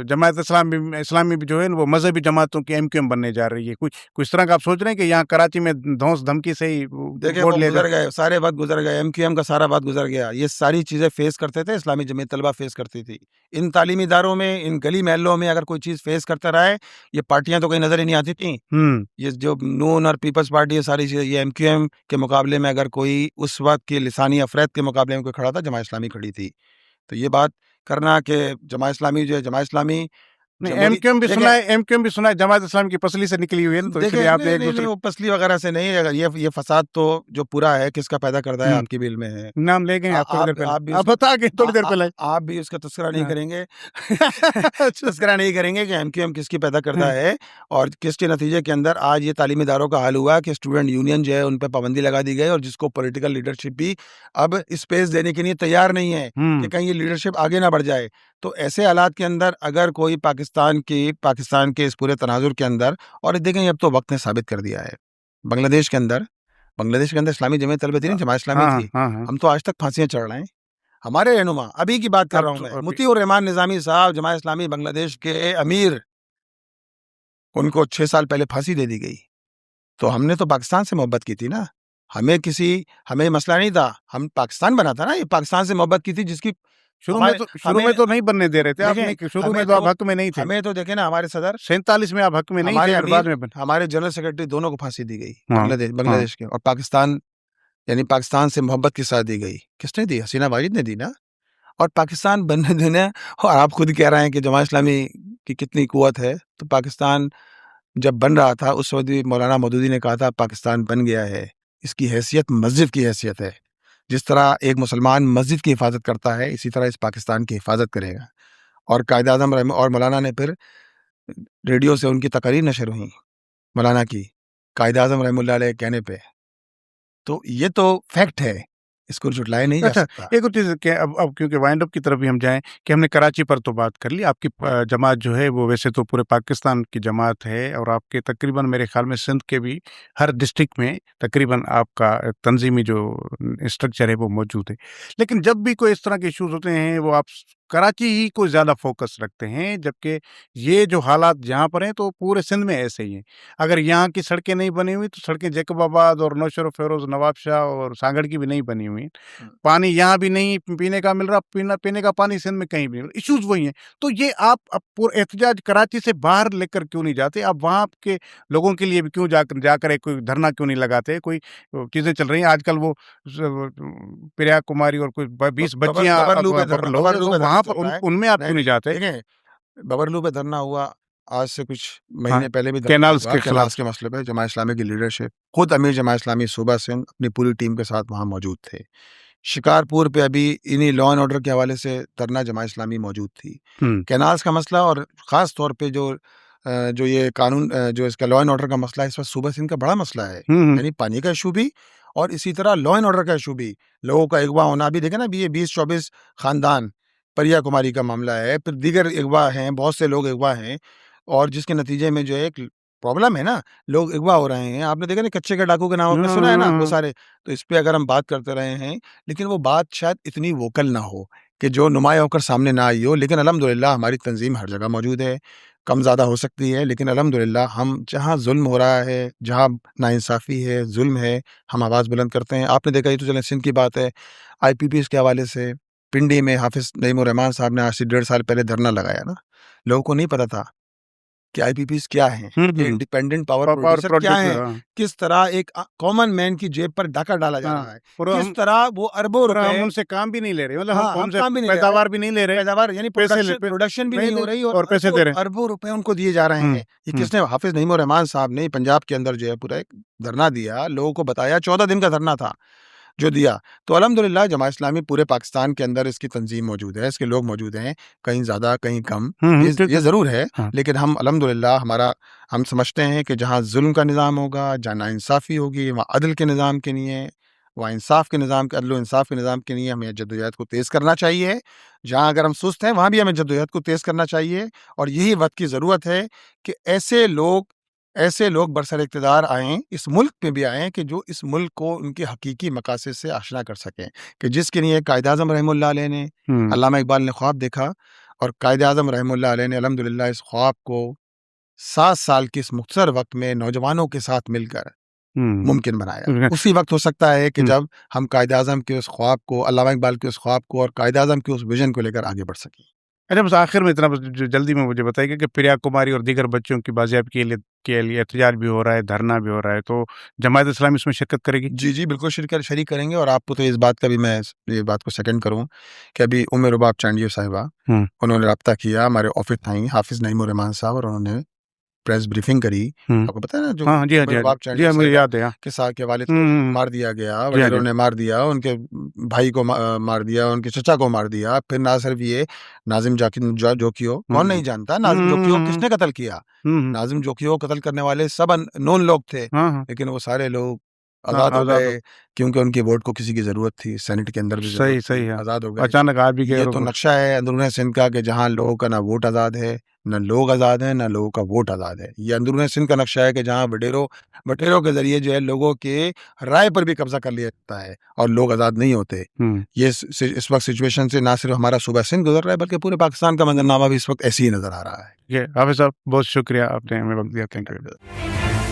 जमात इस्लामी भी जो है ना वो मज़हबी जमातों की एमक्यूएम बनने जा रही है। कुछ कुछ तरह का आप सोच रहे हैं कि यहाँ कराची में धौंस-धमकी से ही देखिए, वोट वो ले गुज़र गए, सारे वक़्त गुज़र गए, एमक्यूएम का सारा वक़्त गुज़र गया। ये सारी चीज़ें फ़ेस करते थे, इस्लामी जमीयत तलबा फ़ेस करती थी। इन तालीमी इदारों में, इन गली मोहल्लों में अगर कोई चीज़ फ़ेस करता रहा है, ये पार्टियाँ तो कहीं नज़र ही नहीं आती थीं। हुँ, ये जो नून और पीपल्स पार्टी, ये सारी चीज़ें, ये एमक्यूएम के मुकाबले में अगर कोई उस वक़्त की लिसानी अफ़रैद के मुकाबले में कोई खड़ा था, जमात इस्लामी खड़ी थी। तो ये बात करना कि जमात इस्लामी जो है, जमात इस्लामी नहीं, जमहूरी देखें एमक्यूएम भी सुना है जमात इस्लामी की पसली से निकली हुई है ना, तो देखें, इसलिए आपने नहीं, एक नहीं, नहीं, दूसरे वो पसली वगैरह से नहीं है। अगर ये फ़साद तो जो पूरा है, किसका पैदा करता है, हुँ, आपकी बिल में है। नाम ले गए आ आप थोड़ी देर पहले। आप भी आप उसका बता गए थोड़ी देर पहले। आप भी उसका तज़किरा नहीं हाँ। करेंगे। अच्छा। तज़किरा नहीं करेंगे कि एमक्यूएम किसकी पैदा करता हाँ, है और किसके नतीजे के अंदर आज ये तालीमी इदारों का हाल हुआ कि स्टूडेंट यूनियन जो है, उन पे पाबंदी लगा दी गई और जिसको पॉलिटिकल लीडरशिप भी अब स्पेस देने के लिए तैयार नहीं है कि हुँ, कहीं ये लीडरशिप आगे ना बढ़ जाए। तो ऐसे हालात के अंदर अगर कोई पाकिस्तान के इस पूरे तनाज़ुर के अंदर, और देखें अब तो वक़्त ने साबित कर दिया है, बांग्लादेश के अंदर इस्लामी जमीयत तलबा थी ना, जमात इस्लामी हाँ, थी। हाँ, हाँ। हम तो आज तक फांसियाँ चढ़ रहे हैं। हमारे रहनुमा, अभी की बात कर अब रहा हूँ तो मैं, अभी मुतीउर रहमान निज़ामी साहब, जमात इस्लामी बांग्लादेश के अमीर, उनको 6 साल पहले फांसी दे दी गई। तो हमने तो पाकिस्तान से मोहब्बत की थी ना। हमें मसला नहीं था, हम पाकिस्तान बना था ना, ये पाकिस्तान से मोहब्बत की थी जिसकी हमारे शुरू में हमें तो नहीं बनने दे रहे थे आप, नहीं देखें, कि शुरू में हमें तो आप तो हक में नहीं थे। हमें तो देखें ना, हमारे सदर, 47 में आप हक में नहीं थे, हमारे फिर बाद अमीर, में बने। हमारे जनरल सेक्रेटरी दोनों को फांसी दी गई। हाँ, हाँ। बांग्लादेश के और पाकिस्तान, यानी पाकिस्तान से मोहब्बत किस साथ दी गई? किसने दी? हसीना वाजिद ने दी ना। और पाकिस्तान बनने देना, और आप खुद कह रहे हैं कि जमात इस्लामी की कितनी कुव्वत है। तो पाकिस्तान जब बन रहा था, उस वक़्त भी मौलाना मौदूदी ने कहा था पाकिस्तान बन गया है, इसकी हैसियत मस्जिद की हैसियत है। जिस तरह एक मुसलमान मस्जिद की हिफाज़त करता है, इसी तरह इस पाकिस्तान की हिफाज़त करेगा। और कायद-ए-आज़म और मौलाना ने फिर रेडियो से उनकी तकारीर नशर हुई, मौलाना की, कायद-ए-आज़म रहमतुल्लाह अलैह के कहने पे। तो ये तो फैक्ट है, इसको झुटलाया नहीं जा अच्छा, सकता। एक और चीज़ कि अब क्योंकि वाइंड अप की तरफ भी हम जाएँ कि हमने कराची पर तो बात कर ली, आपकी जमात जो है वो वैसे तो पूरे पाकिस्तान की जमात है और आपके तकरीबन मेरे ख़्याल में सिंध के भी हर डिस्ट्रिक्ट में तकरीबन आपका तंज़ीमी जो स्ट्रक्चर है वो मौजूद है। लेकिन जब भी कोई इस तरह के इश्यूज़ होते हैं, वो आप कराची ही को ज़्यादा फोकस रखते हैं, जबकि ये जो हालात जहाँ पर हैं तो पूरे सिंध में ऐसे ही हैं। अगर यहाँ की सड़कें नहीं बनी हुई तो सड़कें जैकबाबाद और नौशेर फेरोज नवाब शाह और सांगड़ की भी नहीं बनी हुई। पानी यहाँ भी नहीं पीने का मिल रहा, पीने का पानी सिंध में कहीं भी नहीं। इश्यूज वही हैं। तो ये आप पूरा एहतजाज कराची से बाहर लेकर क्यों नहीं जाते? आप वहाँ के लोगों के लिए भी क्यों जाकर एक कोई धरना क्यों नहीं लगाते? कोई चीज़ें चल रही हैं आजकल, वो प्रिया कुमारी और कुछ 20 बच्चियां वहां पर उनमें आप क्यों नहीं जाते? बबरलू पे धरना हुआ आज से कुछ हाँ, महीने पहले भी कैनाल्स के खिलाफ के मसले पे जमात इस्लामी की लीडरशिप, खुद अमीर जमात इस्लामी सूबा सिंध अपनी पूरी टीम के साथ वहाँ मौजूद थे। शिकारपुर पे अभी इन्हीं लॉ एंड ऑर्डर के हवाले से धरना जमात इस्लामी मौजूद थी। कैनाल्स का मसला और ख़ास तौर पे जो ये कानून जो इसका लॉ एंड ऑर्डर का मसला है, इस वक्त सूबा सिंध का बड़ा मसला है। यानी पानी का इशू भी और इसी तरह लॉ एंड ऑर्डर का इशू भी, लोगों का अगवा होना भी। देखें ना, अभी ये 20-24 खानदान, प्रिया कुमारी का मामला है, फिर दीगर अगवा हैं, बहुत से लोग अगवा हैं, और जिसके नतीजे में जो है एक प्रॉब्लम है ना, लोग अगवा हो रहे हैं। आपने देखा ना कच्चे के डाकू के नाम आपने सुना है ना, वो सारे। तो इस पे अगर हम बात करते रहे हैं, लेकिन वो बात शायद इतनी वोकल ना हो कि जो नुमाया होकर सामने ना आई हो। लेकिन अल्हम्दुलिल्लाह हमारी तंजीम हर जगह मौजूद है। कम ज़्यादा हो सकती है, लेकिन अल्हम्दुलिल्लाह हम जहाँ जुल्म हो रहा है, जहाँ नाइंसाफ़ी है, जुल्म है, हम आवाज़ बुलंद करते हैं। आपने देखा, ये तो चलें सिंध की बात है, IPPs के हवाले से पिंडी में हाफिज़ नईमुर रहमान साहब ने आज से 1.5 साल पहले धरना लगाया ना। लोगों को नहीं पता था कि IPPs क्या हैं, इंडिपेंडेंट पावर प्रोड्यूसर क्या है, किस तरह एक कॉमन मैन की जेब पर डाका डाला जा रहा है, किस तरह वो अरबों रुपए, हम उनसे काम भी नहीं ले रहे, मतलब हम काम भी नहीं, पैदावार भी नहीं ले रहे, पैदावार यानी प्रोडक्शन भी नहीं हो रही, और पैसे दे रहे, अरबों रुपए उनको दिए जा रहे हैं। ये किसने? हाफिज नईमुर रहमान साहब ने पंजाब के अंदर जो है पूरा एक धरना दिया, लोगों को बताया, 14 दिन का धरना था जो दिया। तो अल्हम्दुलिल्लाह जमात इस्लामी पूरे पाकिस्तान के अंदर इसकी तंजीम मौजूद है, इसके लोग मौजूद हैं, कहीं ज़्यादा कहीं कम, ये ज़रूर है। लेकिन हम अल्हम्दुलिल्लाह हम समझते हैं कि जहाँ जुल्म का निज़ाम होगा, जहाँ नाइंसाफ़ी होगी, वहाँ अदल के निज़ाम के लिए, वहाँ इंसाफ के निज़ाम के, अदल इंसाफ के निज़ाम के लिए हमें जद्दोजहद को तेज़ करना चाहिए। जहाँ अगर हम सुस्त हैं, वहाँ भी हमें जद्दोजहद को तेज़ करना चाहिए। और यही वक्त की ज़रूरत है कि ऐसे लोग बरसर इक़्तिदार आएँ, इस मुल्क में भी आएँ कि जो इस मुल्क को उनके हकीकी मकासद से आशना कर सकें, कि जिसके लिए कायद-ए-आज़म रहमतुल्लाह अलैह ने, अल्लामा इक़बाल ने ख्वाब देखा, और कायद-ए-आज़म रहमतुल्लाह अलैह ने अल्हम्दुलिल्लाह इस ख्वाब को 7 साल के इस मुख्तसर वक्त में नौजवानों के साथ मिलकर मुमकिन बनाया। उसी वक्त हो सकता है कि जब हम कायद-ए-आज़म के उस ख्वाब को, अल्लामा इक़बाल के उस ख्वाब को और कायद-ए-आज़म के उस विजन को लेकर आगे बढ़ सकें। अच्छा, बस आखिर में इतना जल्दी में मुझे बताइए कि प्रिया कुमारी और दीगर बच्चों की बाजियाबी के लिए एहतजाज भी हो रहा है, धरना भी हो रहा है, तो जमात इस्लामी इसमें शिरकत करेगी? जी, बिल्कुल शरीक करेंगे। और आपको तो इस बात का भी मैं ये बात को सेकंड करूँ कि अभी उम्मे रुबाब चांडियो साहिबा, उन्होंने रब्ता किया, हमारे ऑफिस आई हाफिज़ नईमुर रहमान साहब, और उन्होंने प्रेस ब्रीफिंग करी। आपको पता है ना, जो मुझे याद है के साथ के वालिद को मार दिया गया, वजीरों ने मार दिया, उनके भाई को मार दिया, उनके चचा को मार दिया। फिर ना सिर्फ ये नाजिम जोकियो, कौन नहीं जानता नाजिम जोकियो किसने कत्ल किया? नाजिम जोकियो कत्ल करने वाले सब नॉन लोग थे, लेकिन वो सारे लोग आजाद हो गए क्योंकि उनके वोट को किसी की जरूरत थी। सेनेट के अंदर भी सही है, आजाद हो गए अचानक आ भी गए। ये तो नक्शा है अंदरूनी सिंध का कि जहाँ लोगों का ना वोट आज़ाद है, ना लोग आज़ाद हैं, ना लोगों का वोट आज़ाद है। ये अंदरूनी सिंध का नक्शा है कि जहाँ बटेरों के जरिए जो है लोगों के राय पर भी कब्जा कर लिया जाता है और लोग आज़ाद नहीं होते। ये इस वक्त सिचुएशन से ना सिर्फ हमारा सूबा सिंध गुजर रहा है, बल्कि पूरे पाकिस्तान का मंजरनामा भी इस वक्त ऐसे ही नजर आ रहा है। हाफिज़ साहब, बहुत शुक्रिया, आपने हमें वक्त दिया। Thank you.